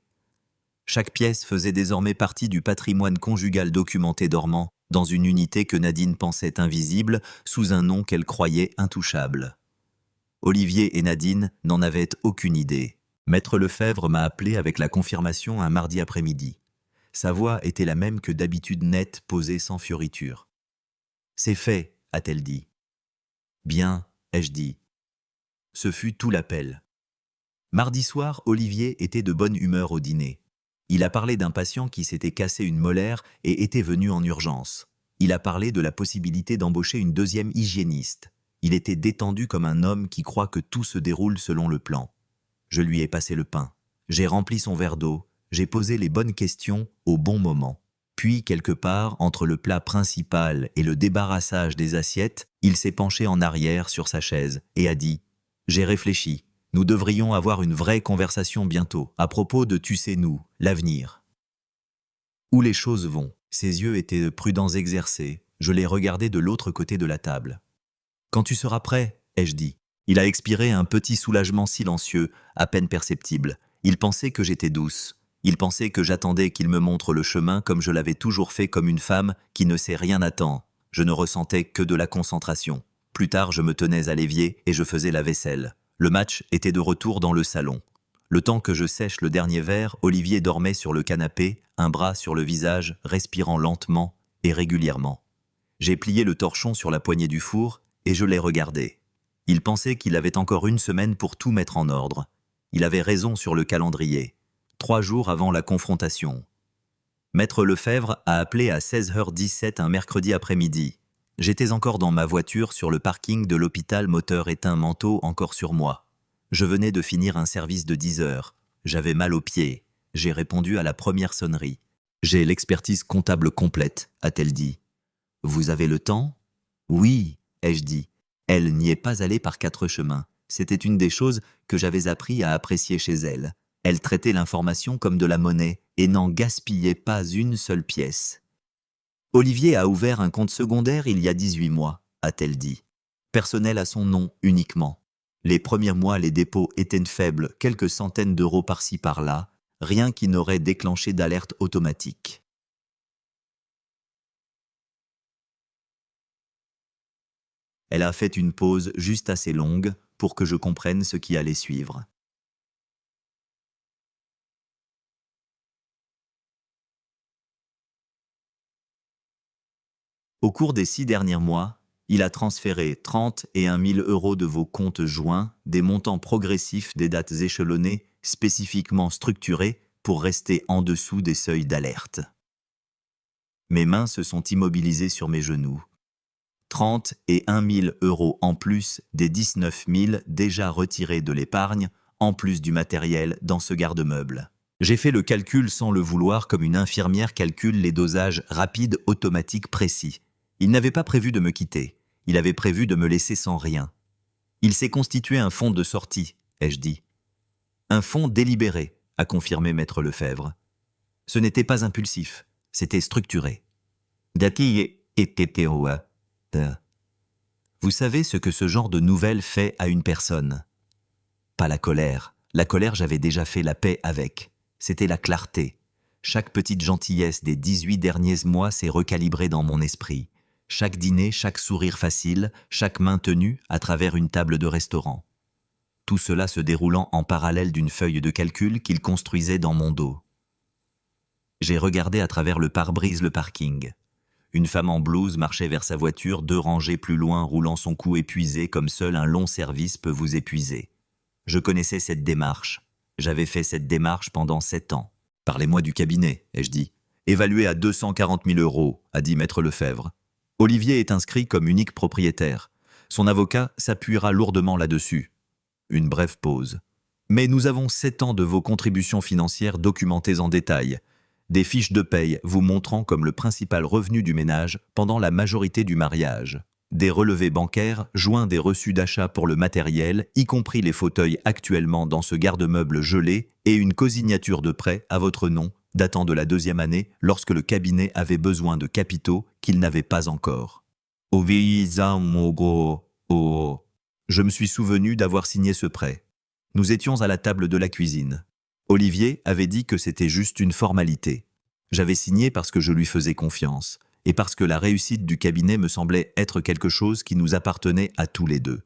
A: Chaque pièce faisait désormais partie du patrimoine conjugal documenté dormant dans une unité que Nadine pensait invisible sous un nom qu'elle croyait intouchable. Olivier et Nadine n'en avaient aucune idée. Maître Lefebvre m'a appelé avec la confirmation un mardi après-midi. Sa voix était la même que d'habitude, nette, posée sans fioriture. « C'est fait », a-t-elle dit. « Bien », ai-je dit. Ce fut tout l'appel. Mardi soir, Olivier était de bonne humeur au dîner. Il a parlé d'un patient qui s'était cassé une molaire et était venu en urgence. Il a parlé de la possibilité d'embaucher une deuxième hygiéniste. Il était détendu comme un homme qui croit que tout se déroule selon le plan. Je lui ai passé le pain. J'ai rempli son verre d'eau. J'ai posé les bonnes questions au bon moment. Puis, quelque part, entre le plat principal et le débarrassage des assiettes, il s'est penché en arrière sur sa chaise et a dit « J'ai réfléchi. Nous devrions avoir une vraie conversation bientôt, à propos de tu sais nous, l'avenir. » Où les choses vont. Ses yeux étaient de prudents exercés. Je l'ai regardé de l'autre côté de la table. « Quand tu seras prêt, ai-je dit. Il a expiré un petit soulagement silencieux, à peine perceptible. Il pensait que j'étais douce. Il pensait que j'attendais qu'il me montre le chemin comme je l'avais toujours fait comme une femme qui ne sait rien attendre. Je ne ressentais que de la concentration. Plus tard, je me tenais à l'évier et je faisais la vaisselle. Le match était de retour dans le salon. Le temps que je sèche le dernier verre, Olivier dormait sur le canapé, un bras sur le visage, respirant lentement et régulièrement. J'ai plié le torchon sur la poignée du four et je l'ai regardé. Il pensait qu'il avait encore une semaine pour tout mettre en ordre. Il avait raison sur le calendrier. 3 jours avant la confrontation. Maître Lefebvre a appelé à 16h17 un mercredi après-midi. J'étais encore dans ma voiture sur le parking de l'hôpital, moteur éteint, manteau encore sur moi. Je venais de finir un service de 10 heures. J'avais mal aux pieds. J'ai répondu à la première sonnerie. « J'ai l'expertise comptable complète », a-t-elle dit. « Vous avez le temps ?»« Oui », ai-je dit. Elle n'y est pas allée par 4 chemins. C'était une des choses que j'avais appris à apprécier chez elle. Elle traitait l'information comme de la monnaie et n'en gaspillait pas une seule pièce. Olivier a ouvert un compte secondaire il y a 18 mois, a-t-elle dit. Personnel à son nom uniquement. Les premiers mois, les dépôts étaient faibles, quelques centaines d'euros par-ci par-là, rien qui n'aurait déclenché d'alerte automatique. Elle a fait une pause juste assez longue pour que je comprenne ce qui allait suivre. Au cours des 6 derniers mois, il a transféré 31 000 € de vos comptes joints, des montants progressifs, des dates échelonnées, spécifiquement structurées pour rester en dessous des seuils d'alerte. Mes mains se sont immobilisées sur mes genoux. 31 000 € en plus des 19 000 déjà retirés de l'épargne, en plus du matériel dans ce garde-meuble. J'ai fait le calcul sans le vouloir, comme une infirmière calcule les dosages rapides, automatiques, précis. Il n'avait pas prévu de me quitter. Il avait prévu de me laisser sans rien. Il s'est constitué un fonds de sortie, ai-je dit. Un fonds délibéré, a confirmé Maître Lefebvre. Ce n'était pas impulsif, c'était structuré. Vous savez ce que ce genre de nouvelles fait à une personne? Pas la colère. La colère, j'avais déjà fait la paix avec. C'était la clarté. Chaque petite gentillesse des 18 derniers mois s'est recalibrée dans mon esprit. Chaque dîner, chaque sourire facile, chaque main tenue à travers une table de restaurant. Tout cela se déroulant en parallèle d'une feuille de calcul qu'il construisait dans mon dos. J'ai regardé à travers le pare-brise le parking. Une femme en blouse marchait vers sa voiture, 2 rangées plus loin, roulant son cou épuisé comme seul un long service peut vous épuiser. Je connaissais cette démarche. J'avais fait cette démarche pendant 7 ans. Parlez-moi du cabinet, ai-je dit. Évalué à 240 000 €, a dit Maître Lefebvre. Olivier est inscrit comme unique propriétaire. Son avocat s'appuiera lourdement là-dessus. Une brève pause. Mais nous avons 7 ans de vos contributions financières documentées en détail. Des fiches de paye vous montrant comme le principal revenu du ménage pendant la majorité du mariage. Des relevés bancaires joints des reçus d'achat pour le matériel, y compris les fauteuils actuellement dans ce garde-meuble gelé, et une cosignature de prêt à votre nom, datant de la 2e année, lorsque le cabinet avait besoin de capitaux qu'il n'avait pas encore. Je me suis souvenu d'avoir signé ce prêt. Nous étions à la table de la cuisine. Olivier avait dit que c'était juste une formalité. J'avais signé parce que je lui faisais confiance, et parce que la réussite du cabinet me semblait être quelque chose qui nous appartenait à tous les deux.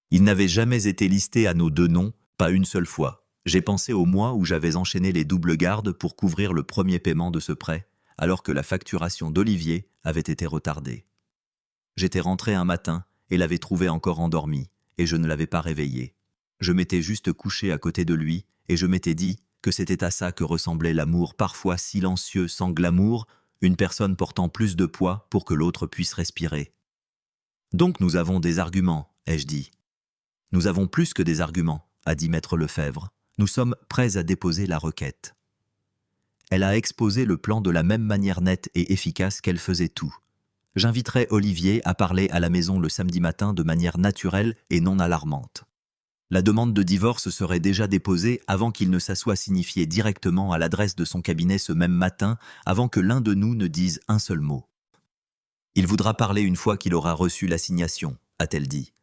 A: Il n'avait jamais été listé à nos 2 noms, pas une seule fois. J'ai pensé au mois où j'avais enchaîné les doubles gardes pour couvrir le premier paiement de ce prêt, alors que la facturation d'Olivier avait été retardée. J'étais rentré un matin et l'avais trouvé encore endormi, et je ne l'avais pas réveillé. Je m'étais juste couché à côté de lui, et je m'étais dit que c'était à ça que ressemblait l'amour parfois silencieux, sans glamour, une personne portant plus de poids pour que l'autre puisse respirer. Donc nous avons des arguments, ai-je dit. Nous avons plus que des arguments, a dit Maître Lefebvre. Nous sommes prêts à déposer la requête. Elle a exposé le plan de la même manière nette et efficace qu'elle faisait tout. J'inviterai Olivier à parler à la maison le samedi matin de manière naturelle et non alarmante. La demande de divorce serait déjà déposée avant qu'il ne s'assoie signifié directement à l'adresse de son cabinet ce même matin, avant que l'un de nous ne dise un seul mot. Il voudra parler une fois qu'il aura reçu l'assignation, a-t-elle dit.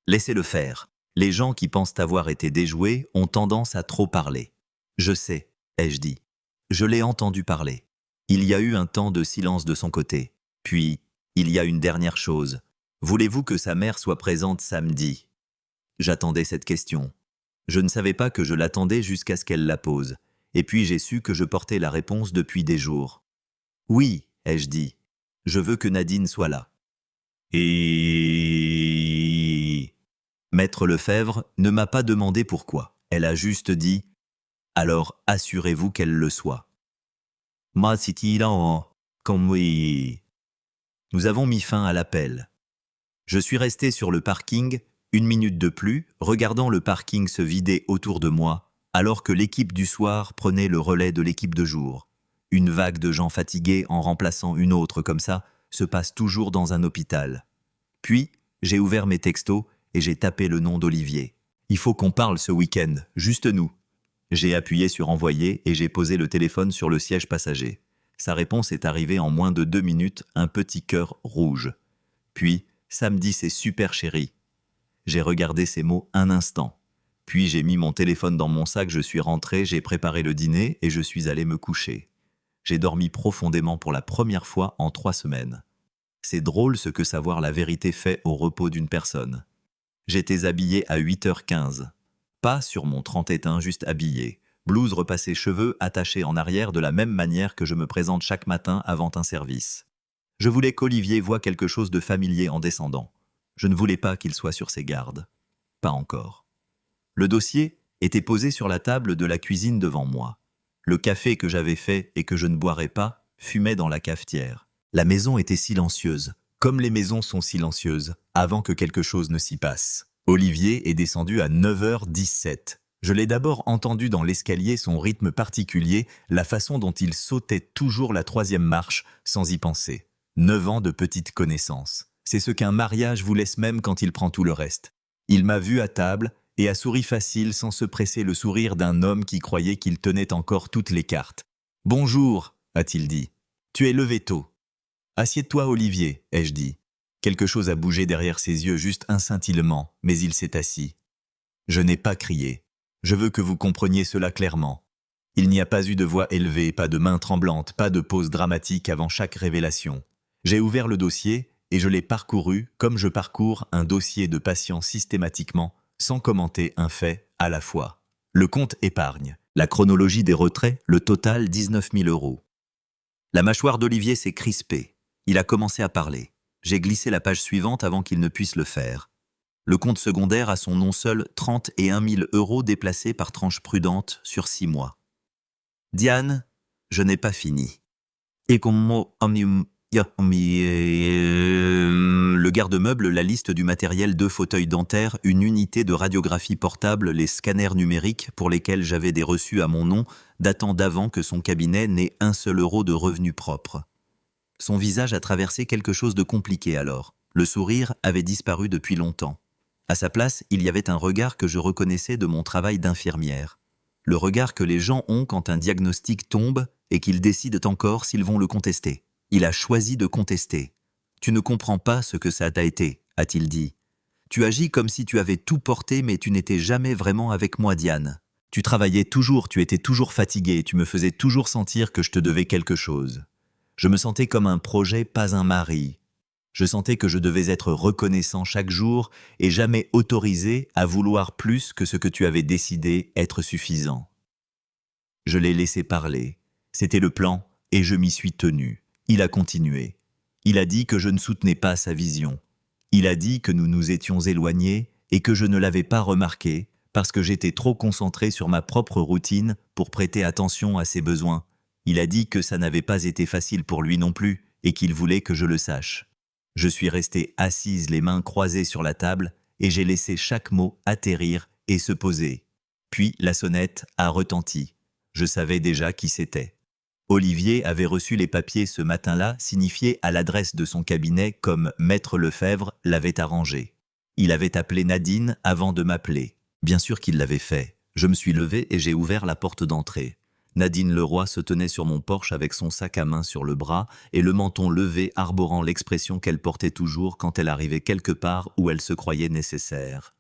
A: Laissez-le faire. Les gens qui pensent avoir été déjoués ont tendance à trop parler. Je sais, ai-je dit. Je l'ai entendu parler. Il y a eu un temps de silence de son côté. Puis, il y a une dernière chose. Voulez-vous que sa mère soit présente samedi ? J'attendais cette question. Je ne savais pas que je l'attendais jusqu'à ce qu'elle la pose. Et puis j'ai su que je portais la réponse depuis des jours. Oui, ai-je dit. Je veux que Nadine soit là. Et... Maître Lefebvre ne m'a pas demandé pourquoi. Elle a juste dit « Alors assurez-vous qu'elle le soit. » Moi, comme oui. Nous avons mis fin à l'appel. Je suis resté sur le parking 1 minute de plus, regardant le parking se vider autour de moi, alors que l'équipe du soir prenait le relais de l'équipe de jour. Une vague de gens fatigués en remplaçant une autre comme ça se passe toujours dans un hôpital. Puis, j'ai ouvert mes textos et j'ai tapé le nom d'Olivier. Il faut qu'on parle ce week-end, juste nous. J'ai appuyé sur envoyer et j'ai posé le téléphone sur le siège passager. Sa réponse est arrivée en moins de 2 minutes, un petit cœur rouge. Puis, samedi c'est super chéri. J'ai regardé ces mots un instant. Puis j'ai mis mon téléphone dans mon sac, je suis rentré, j'ai préparé le dîner et je suis allé me coucher. J'ai dormi profondément pour la première fois en 3 semaines. C'est drôle ce que savoir la vérité fait au repos d'une personne. J'étais habillé à 8h15. Pas sur mon 31, juste habillé. Blouse repassée, cheveux attachés en arrière de la même manière que je me présente chaque matin avant un service. Je voulais qu'Olivier voie quelque chose de familier en descendant. Je ne voulais pas qu'il soit sur ses gardes. Pas encore. Le dossier était posé sur la table de la cuisine devant moi. Le café que j'avais fait et que je ne boirais pas fumait dans la cafetière. La maison était silencieuse, comme les maisons sont silencieuses, avant que quelque chose ne s'y passe. Olivier est descendu à 9h17. Je l'ai d'abord entendu dans l'escalier, son rythme particulier, la façon dont il sautait toujours la 3e marche sans y penser. 9 ans de petite connaissance. C'est ce qu'un mariage vous laisse même quand il prend tout le reste. Il m'a vu à table et a souri facile sans se presser le sourire d'un homme qui croyait qu'il tenait encore toutes les cartes. « Bonjour », a-t-il dit. « Tu es levé tôt. »« Assieds-toi, Olivier », ai-je dit. Quelque chose a bougé derrière ses yeux, juste un scintillement, mais il s'est assis. Je n'ai pas crié. Je veux que vous compreniez cela clairement. Il n'y a pas eu de voix élevée, pas de main tremblante, pas de pause dramatique avant chaque révélation. J'ai ouvert le dossier et je l'ai parcouru comme je parcours un dossier de patient systématiquement, sans commenter un fait à la fois. Le compte épargne, la chronologie des retraits, le total 19 000 €. La mâchoire d'Olivier s'est crispée. Il a commencé à parler. J'ai glissé la page suivante avant qu'il ne puisse le faire. Le compte secondaire a son nom seul 31 000 € déplacés par tranche prudente sur 6 mois. Diane, je n'ai pas fini. Et le garde-meuble, la liste du matériel, 2 fauteuils dentaires, une unité de radiographie portable, les scanners numériques pour lesquels j'avais des reçus à mon nom, datant d'avant que son cabinet n'ait un seul euro de revenus propres. Son visage a traversé quelque chose de compliqué alors. Le sourire avait disparu depuis longtemps. À sa place, il y avait un regard que je reconnaissais de mon travail d'infirmière. Le regard que les gens ont quand un diagnostic tombe et qu'ils décident encore s'ils vont le contester. Il a choisi de contester. « Tu ne comprends pas ce que ça t'a été », a-t-il dit. « Tu agis comme si tu avais tout porté mais tu n'étais jamais vraiment avec moi, Diane. Tu travaillais toujours, tu étais toujours fatiguée, tu me faisais toujours sentir que je te devais quelque chose. Je me sentais comme un projet, pas un mari. Je sentais que je devais être reconnaissant chaque jour et jamais autorisé à vouloir plus que ce que tu avais décidé être suffisant. » Je l'ai laissé parler. C'était le plan et je m'y suis tenu. Il a continué. Il a dit que je ne soutenais pas sa vision. Il a dit que nous nous étions éloignés et que je ne l'avais pas remarqué parce que j'étais trop concentré sur ma propre routine pour prêter attention à ses besoins. Il a dit que ça n'avait pas été facile pour lui non plus et qu'il voulait que je le sache. Je suis restée assise, les mains croisées sur la table, et j'ai laissé chaque mot atterrir et se poser. Puis la sonnette a retenti. Je savais déjà qui c'était. Olivier avait reçu les papiers ce matin-là, signifiés à l'adresse de son cabinet comme Maître Lefebvre l'avait arrangé. Il avait appelé Nadine avant de m'appeler. Bien sûr qu'il l'avait fait. Je me suis levé et j'ai ouvert la porte d'entrée. Nadine Leroy se tenait sur mon porche avec son sac à main sur le bras et le menton levé arborant l'expression qu'elle portait toujours quand elle arrivait quelque part où elle se croyait nécessaire.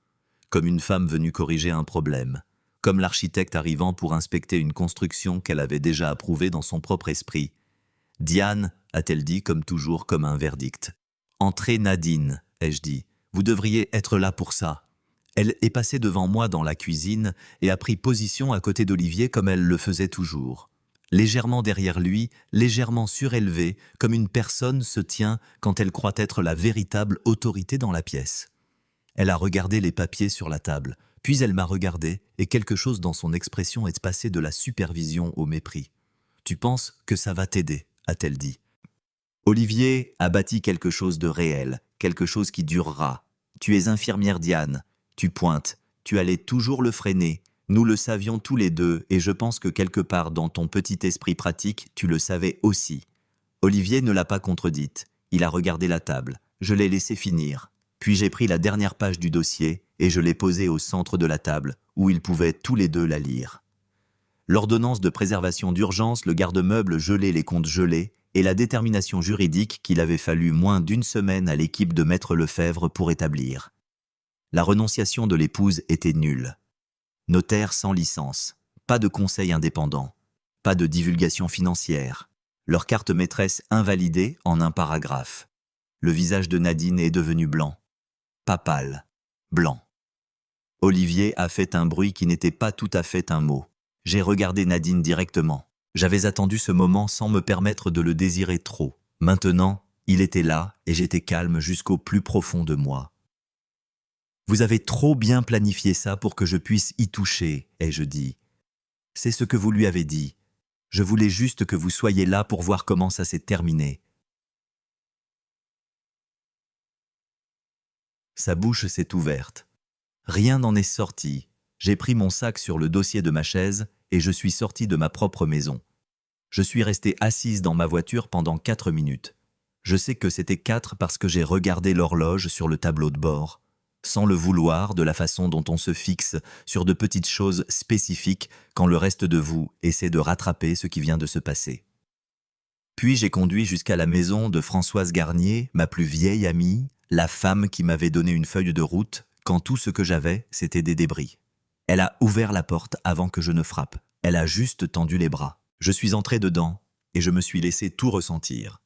A: Comme une femme venue corriger un problème. Comme l'architecte arrivant pour inspecter une construction qu'elle avait déjà approuvée dans son propre esprit. « Diane », a-t-elle dit comme toujours comme un verdict. « Entrez Nadine », ai-je dit. « Vous devriez être là pour ça. » Elle est passée devant moi dans la cuisine et a pris position à côté d'Olivier comme elle le faisait toujours. Légèrement derrière lui, légèrement surélevée, comme une personne se tient quand elle croit être la véritable autorité dans la pièce. Elle a regardé les papiers sur la table, puis elle m'a regardé et quelque chose dans son expression est passé de la supervision au mépris. « Tu penses que ça va t'aider ?» a-t-elle dit. Olivier a bâti quelque chose de réel, quelque chose qui durera. Tu es infirmière Diane. Tu pointes, tu allais toujours le freiner. Nous le savions tous les deux et je pense que quelque part dans ton petit esprit pratique, tu le savais aussi. Olivier ne l'a pas contredite. Il a regardé la table. Je l'ai laissé finir. Puis j'ai pris la dernière page du dossier et je l'ai posée au centre de la table, où ils pouvaient tous les deux la lire. L'ordonnance de préservation d'urgence, le garde-meuble gelé, les comptes gelés, et la détermination juridique qu'il avait fallu moins d'1 semaine à l'équipe de Maître Lefebvre pour établir. La renonciation de l'épouse était nulle. Notaire sans licence, pas de conseil indépendant, pas de divulgation financière. Leur carte maîtresse invalidée en un paragraphe. Le visage de Nadine est devenu blanc. Pas pâle, blanc. Olivier a fait un bruit qui n'était pas tout à fait un mot. J'ai regardé Nadine directement. J'avais attendu ce moment sans me permettre de le désirer trop. Maintenant, Il était là et j'étais calme jusqu'au plus profond de moi. Vous avez trop bien planifié ça pour que je puisse y toucher, ai-je dit. C'est ce que vous lui avez dit. Je voulais juste que vous soyez là pour voir comment ça s'est terminé. Sa bouche s'est ouverte. Rien n'en est sorti. J'ai pris mon sac sur le dossier de ma chaise et je suis sorti de ma propre maison. Je suis resté assise dans ma voiture pendant 4 minutes. Je sais que c'était 4 parce que j'ai regardé l'horloge sur le tableau de bord, sans le vouloir, de la façon dont on se fixe sur de petites choses spécifiques quand le reste de vous essaie de rattraper ce qui vient de se passer. Puis j'ai conduit jusqu'à la maison de Françoise Garnier, ma plus vieille amie, la femme qui m'avait donné une feuille de route quand tout ce que j'avais, c'était des débris. Elle a ouvert la porte avant que je ne frappe. Elle a juste tendu les bras. Je suis entré dedans et je me suis laissé tout ressentir.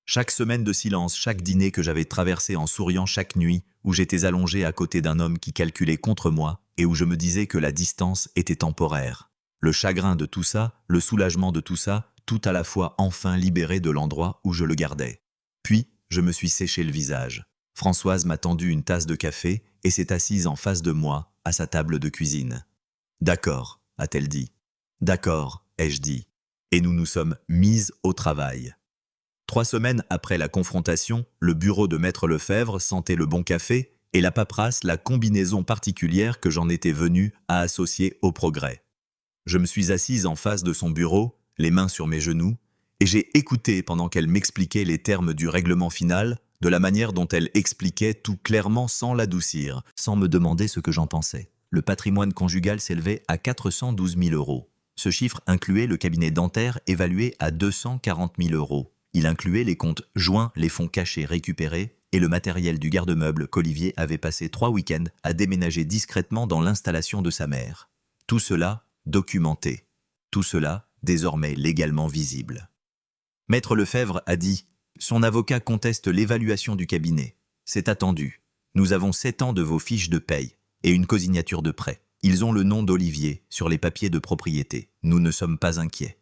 A: Chaque semaine de silence, chaque dîner que j'avais traversé en souriant chaque nuit, où j'étais allongé à côté d'un homme qui calculait contre moi et où je me disais que la distance était temporaire. Le chagrin de tout ça, le soulagement de tout ça, tout à la fois enfin libéré de l'endroit où je le gardais. Puis, je me suis séché le visage. Françoise m'a tendu une tasse de café et s'est assise en face de moi, à sa table de cuisine. « D'accord », a-t-elle dit. « D'accord », ai-je dit. Et nous nous sommes mises au travail. 3 semaines après la confrontation, le bureau de Maître Lefebvre sentait le bon café et la paperasse la combinaison particulière que j'en étais venu à associer au progrès. Je me suis assise en face de son bureau, les mains sur mes genoux, et j'ai écouté pendant qu'elle m'expliquait les termes du règlement final, de la manière dont elle expliquait tout clairement sans l'adoucir, sans me demander ce que j'en pensais. Le patrimoine conjugal s'élevait à 412 000 euros. Ce chiffre incluait le cabinet dentaire évalué à 240 000 euros. Il incluait les comptes joints, les fonds cachés récupérés et le matériel du garde-meuble qu'Olivier avait passé 3 week-ends à déménager discrètement dans l'installation de sa mère. Tout cela documenté. Tout cela désormais légalement visible. Maître Lefebvre a dit « Son avocat conteste l'évaluation du cabinet. C'est attendu. Nous avons 7 ans de vos fiches de paye et une cosignature de prêt. Ils ont le nom d'Olivier sur les papiers de propriété. Nous ne sommes pas inquiets. »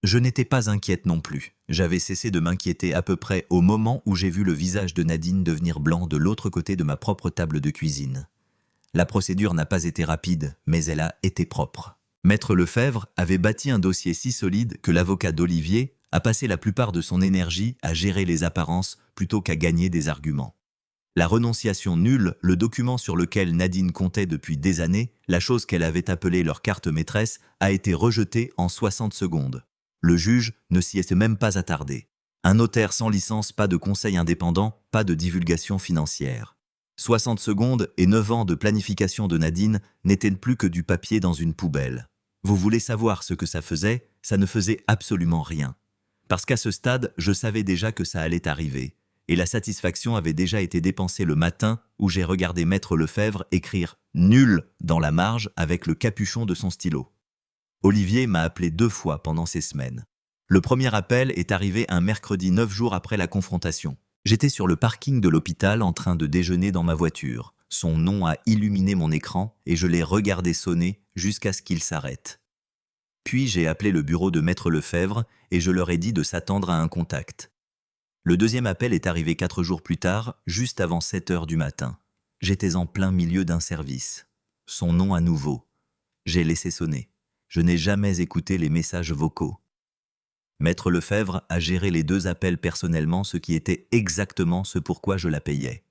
A: Je n'étais pas inquiète non plus. J'avais cessé de m'inquiéter à peu près au moment où j'ai vu le visage de Nadine devenir blanc de l'autre côté de ma propre table de cuisine. La procédure n'a pas été rapide, mais elle a été propre. Maître Lefebvre avait bâti un dossier si solide que l'avocat d'Olivier a passé la plupart de son énergie à gérer les apparences plutôt qu'à gagner des arguments. La renonciation nulle, le document sur lequel Nadine comptait depuis des années, la chose qu'elle avait appelée leur carte maîtresse, a été rejetée en 60 secondes. Le juge ne s'y était même pas attardé. Un notaire sans licence, pas de conseil indépendant, pas de divulgation financière. 60 secondes et 9 ans de planification de Nadine n'étaient plus que du papier dans une poubelle. Vous voulez savoir ce que ça faisait? Ça ne faisait absolument rien. Parce qu'à ce stade, je savais déjà que ça allait arriver. Et la satisfaction avait déjà été dépensée le matin où j'ai regardé Maître Lefebvre écrire « nul » dans la marge avec le capuchon de son stylo. Olivier m'a appelé 2 fois pendant ces semaines. Le premier appel est arrivé un mercredi 9 jours après la confrontation. J'étais sur le parking de l'hôpital en train de déjeuner dans ma voiture. Son nom a illuminé mon écran et je l'ai regardé sonner jusqu'à ce qu'il s'arrête. Puis j'ai appelé le bureau de Maître Lefebvre et je leur ai dit de s'attendre à un contact. Le deuxième appel est arrivé 4 jours plus tard, juste avant 7 heures du matin. J'étais en plein milieu d'un service. Son nom à nouveau. J'ai laissé sonner. Je n'ai jamais écouté les messages vocaux. Maître Lefebvre a géré les 2 appels personnellement, ce qui était exactement ce pourquoi je la payais.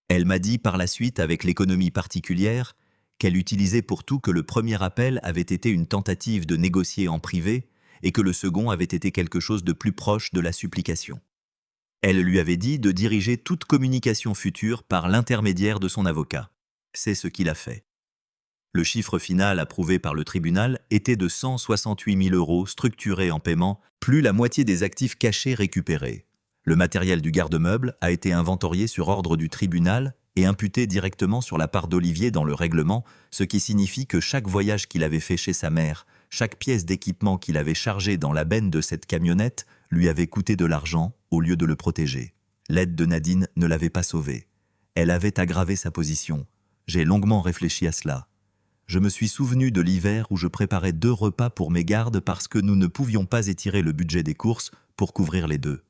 A: Elle m'a dit par la suite, avec l'économie particulière, qu'elle utilisait pour tout que le premier appel avait été une tentative de négocier en privé et que le second avait été quelque chose de plus proche de la supplication. Elle lui avait dit de diriger toute communication future par l'intermédiaire de son avocat. C'est ce qu'il a fait. Le chiffre final approuvé par le tribunal était de 168 000 euros structurés en paiement, plus la moitié des actifs cachés récupérés. Le matériel du garde-meuble a été inventorié sur ordre du tribunal et imputé directement sur la part d'Olivier dans le règlement, ce qui signifie que chaque voyage qu'il avait fait chez sa mère, chaque pièce d'équipement qu'il avait chargée dans la benne de cette camionnette lui avait coûté de l'argent au lieu de le protéger. L'aide de Nadine ne l'avait pas sauvé. Elle avait aggravé sa position. J'ai longuement réfléchi à cela. Je me suis souvenu de l'hiver où je préparais 2 repas pour mes gardes parce que nous ne pouvions pas étirer le budget des courses pour couvrir les 2.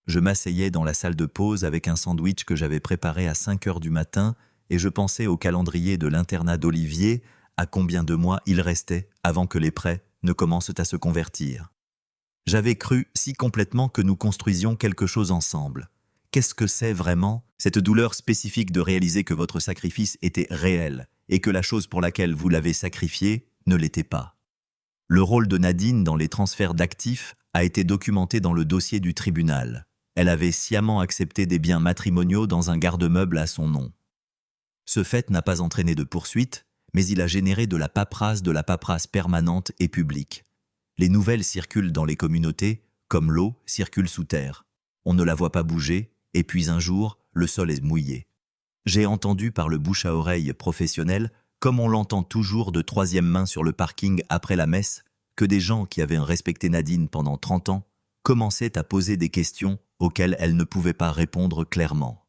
A: Je m'asseyais dans la salle de pause avec un sandwich que j'avais préparé à 5 heures du matin et je pensais au calendrier de l'internat d'Olivier, à combien de mois il restait avant que les prêts ne commencent à se convertir. J'avais cru si complètement que nous construisions quelque chose ensemble. Qu'est-ce que c'est vraiment, cette douleur spécifique de réaliser que votre sacrifice était réel et que la chose pour laquelle vous l'avez sacrifié ne l'était pas? Le rôle de Nadine dans les transferts d'actifs a été documenté dans le dossier du tribunal. Elle avait sciemment accepté des biens matrimoniaux dans un garde-meuble à son nom. Ce fait n'a pas entraîné de poursuite, mais il a généré de la paperasse permanente et publique. Les nouvelles circulent dans les communautés, comme l'eau circule sous terre. On ne la voit pas bouger, et puis un jour, le sol est mouillé. J'ai entendu par le bouche à oreille professionnel, comme on l'entend toujours de troisième main sur le parking après la messe, que des gens qui avaient respecté Nadine pendant 30 ans commençaient à poser des questions auxquelles elle ne pouvait pas répondre clairement.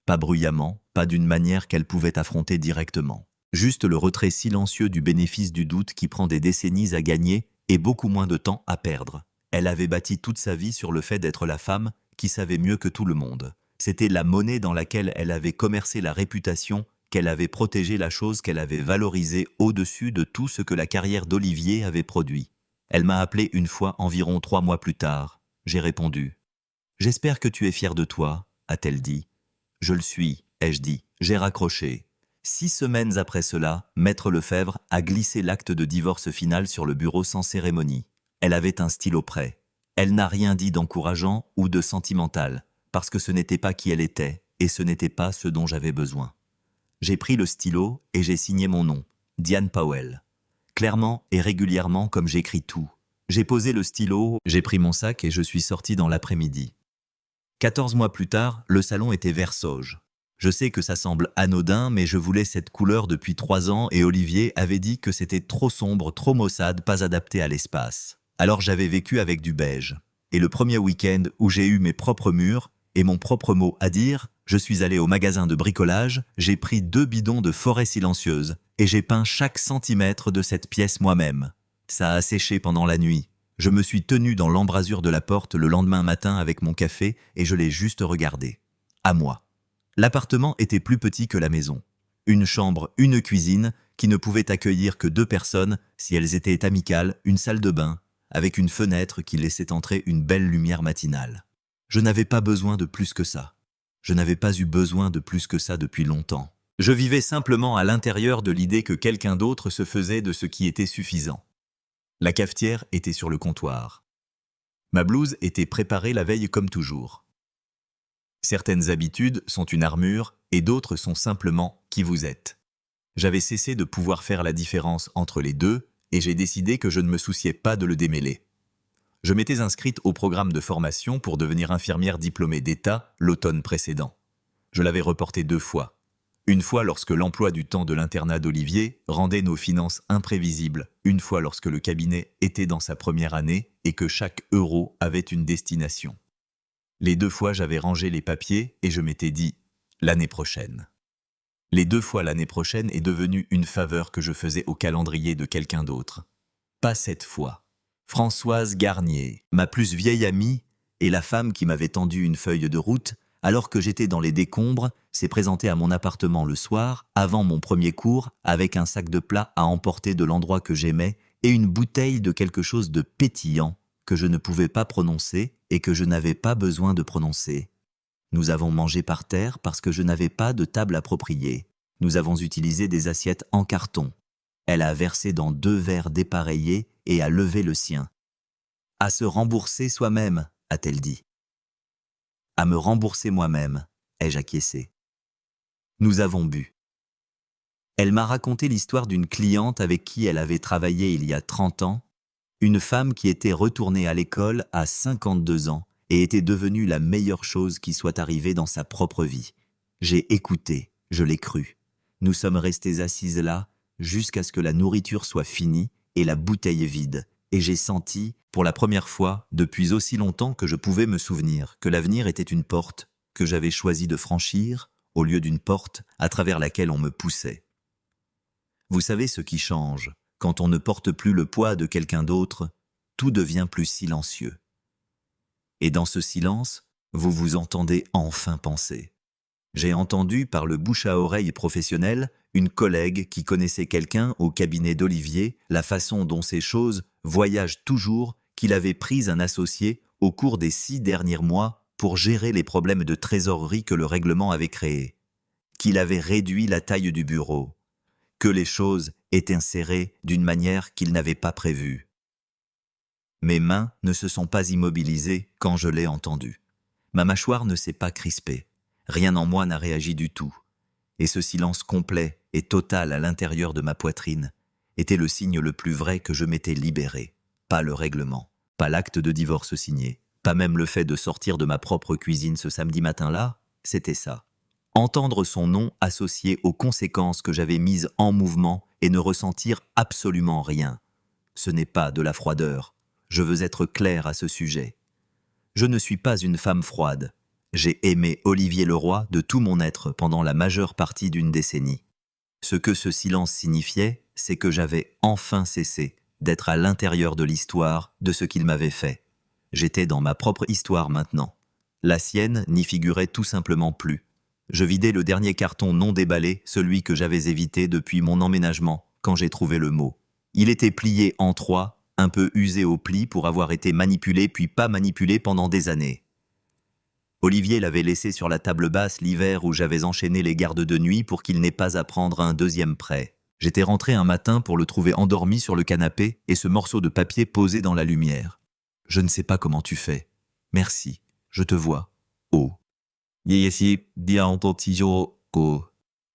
A: Pas bruyamment, pas d'une manière qu'elle pouvait affronter directement. Juste le retrait silencieux du bénéfice du doute qui prend des décennies à gagner et beaucoup moins de temps à perdre. Elle avait bâti toute sa vie sur le fait d'être la femme qui savait mieux que tout le monde. C'était la monnaie dans laquelle elle avait commercé la réputation, qu'elle avait protégé la chose qu'elle avait valorisée au-dessus de tout ce que la carrière d'Olivier avait produit. Elle m'a appelé une fois environ 3 mois plus tard. J'ai répondu. « J'espère que tu es fier de toi », a-t-elle dit. « Je le suis », ai-je dit. J'ai raccroché. 6 semaines après cela, Maître Lefebvre a glissé l'acte de divorce final sur le bureau sans cérémonie. Elle avait un stylo prêt. Elle n'a rien dit d'encourageant ou de sentimental, parce que ce n'était pas qui elle était, et ce n'était pas ce dont j'avais besoin. J'ai pris le stylo et j'ai signé mon nom, Diane Powell. Clairement et régulièrement comme j'écris tout. J'ai posé le stylo, j'ai pris mon sac et je suis sorti dans l'après-midi. 14 mois plus tard, le salon était vert sauge. Je sais que ça semble anodin, mais je voulais cette couleur depuis 3 ans et Olivier avait dit que c'était trop sombre, trop maussade, pas adapté à l'espace. Alors j'avais vécu avec du beige. Et le premier week-end où j'ai eu mes propres murs et mon propre mot à dire, je suis allé au magasin de bricolage, j'ai pris 2 bidons de forêt silencieuse et j'ai peint chaque centimètre de cette pièce moi-même. Ça a séché pendant la nuit. Je me suis tenu dans l'embrasure de la porte le lendemain matin avec mon café et je l'ai juste regardé. À moi. L'appartement était plus petit que la maison. Une chambre, une cuisine, qui ne pouvait accueillir que 2 personnes si elles étaient amicales, une salle de bain, avec une fenêtre qui laissait entrer une belle lumière matinale. Je n'avais pas besoin de plus que ça. Je n'avais pas eu besoin de plus que ça depuis longtemps. Je vivais simplement à l'intérieur de l'idée que quelqu'un d'autre se faisait de ce qui était suffisant. La cafetière était sur le comptoir. Ma blouse était préparée la veille comme toujours. Certaines habitudes sont une armure et d'autres sont simplement qui vous êtes. J'avais cessé de pouvoir faire la différence entre les deux et j'ai décidé que je ne me souciais pas de le démêler. Je m'étais inscrite au programme de formation pour devenir infirmière diplômée d'État l'automne précédent. Je l'avais reporté 2 fois. Une fois lorsque l'emploi du temps de l'internat d'Olivier rendait nos finances imprévisibles, une fois lorsque le cabinet était dans sa première année et que chaque euro avait une destination. Les 2 fois j'avais rangé les papiers et je m'étais dit « l'année prochaine ». Les 2 fois l'année prochaine est devenue une faveur que je faisais au calendrier de quelqu'un d'autre. Pas cette fois. Françoise Garnier, ma plus vieille amie et la femme qui m'avait tendu une feuille de route, alors que j'étais dans les décombres, s'est présentée à mon appartement le soir, avant mon premier cours, avec un sac de plats à emporter de l'endroit que j'aimais et une bouteille de quelque chose de pétillant que je ne pouvais pas prononcer et que je n'avais pas besoin de prononcer. Nous avons mangé par terre parce que je n'avais pas de table appropriée. Nous avons utilisé des assiettes en carton. Elle a versé dans 2 verres dépareillés et a levé le sien. « À se rembourser soi-même », a-t-elle dit. « À me rembourser moi-même », ai-je acquiescé. Nous avons bu. Elle m'a raconté l'histoire d'une cliente avec qui elle avait travaillé il y a 30 ans, une femme qui était retournée à l'école à 52 ans et était devenue la meilleure chose qui soit arrivée dans sa propre vie. J'ai écouté, je l'ai cru. Nous sommes restés assises là jusqu'à ce que la nourriture soit finie et la bouteille vide, et j'ai senti, pour la première fois, depuis aussi longtemps que je pouvais me souvenir, que l'avenir était une porte que j'avais choisi de franchir, au lieu d'une porte à travers laquelle on me poussait. Vous savez ce qui change, quand on ne porte plus le poids de quelqu'un d'autre, tout devient plus silencieux. Et dans ce silence, Vous vous entendez enfin penser. J'ai entendu par le bouche à oreille professionnel une collègue qui connaissait quelqu'un au cabinet d'Olivier, la façon dont ces choses voyagent toujours, qu'il avait pris un associé au cours des 6 derniers mois pour gérer les problèmes de trésorerie que le règlement avait créés, qu'il avait réduit la taille du bureau, que les choses étaient insérées d'une manière qu'il n'avait pas prévue. Mes mains ne se sont pas immobilisées quand je l'ai entendu. Ma mâchoire ne s'est pas crispée. Rien en moi n'a réagi du tout. Et ce silence complet et total à l'intérieur de ma poitrine était le signe le plus vrai que je m'étais libéré. Pas le règlement, pas l'acte de divorce signé, pas même le fait de sortir de ma propre cuisine ce samedi matin-là, c'était ça. Entendre son nom associé aux conséquences que j'avais mises en mouvement et ne ressentir absolument rien. Ce n'est pas de la froideur. Je veux être clair à ce sujet. Je ne suis pas une femme froide. J'ai aimé Olivier Leroy de tout mon être pendant la majeure partie d'une décennie. Ce que ce silence signifiait, c'est que j'avais enfin cessé d'être à l'intérieur de l'histoire de ce qu'il m'avait fait. J'étais dans ma propre histoire maintenant. La sienne n'y figurait tout simplement plus. Je vidais le dernier carton non déballé, celui que j'avais évité depuis mon emménagement, quand j'ai trouvé le mot. Il était plié en 3, un peu usé au pli pour avoir été manipulé puis pas manipulé pendant des années. Olivier l'avait laissé sur la table basse l'hiver où j'avais enchaîné les gardes de nuit pour qu'il n'ait pas à prendre un deuxième prêt. J'étais rentré un matin pour le trouver endormi sur le canapé et ce morceau de papier posé dans la lumière. Je ne sais pas comment tu fais. Merci, je te vois. Oh.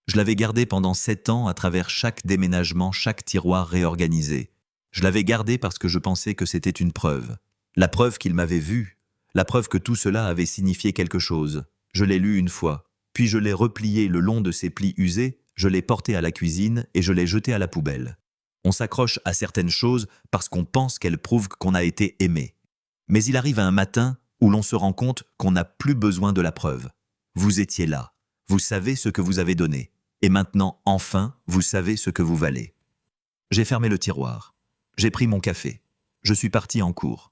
A: Je l'avais gardé pendant 7 ans à travers chaque déménagement, chaque tiroir réorganisé. Je l'avais gardé parce que je pensais que c'était une preuve. La preuve qu'il m'avait vu. La preuve que tout cela avait signifié quelque chose. Je l'ai lu une fois, puis je l'ai replié le long de ses plis usés, je l'ai porté à la cuisine et je l'ai jeté à la poubelle. On s'accroche à certaines choses parce qu'on pense qu'elles prouvent qu'on a été aimé. Mais il arrive un matin où l'on se rend compte qu'on n'a plus besoin de la preuve. Vous étiez là, vous savez ce que vous avez donné, et maintenant, enfin, vous savez ce que vous valez. J'ai fermé le tiroir, j'ai pris mon café, je suis parti en cours.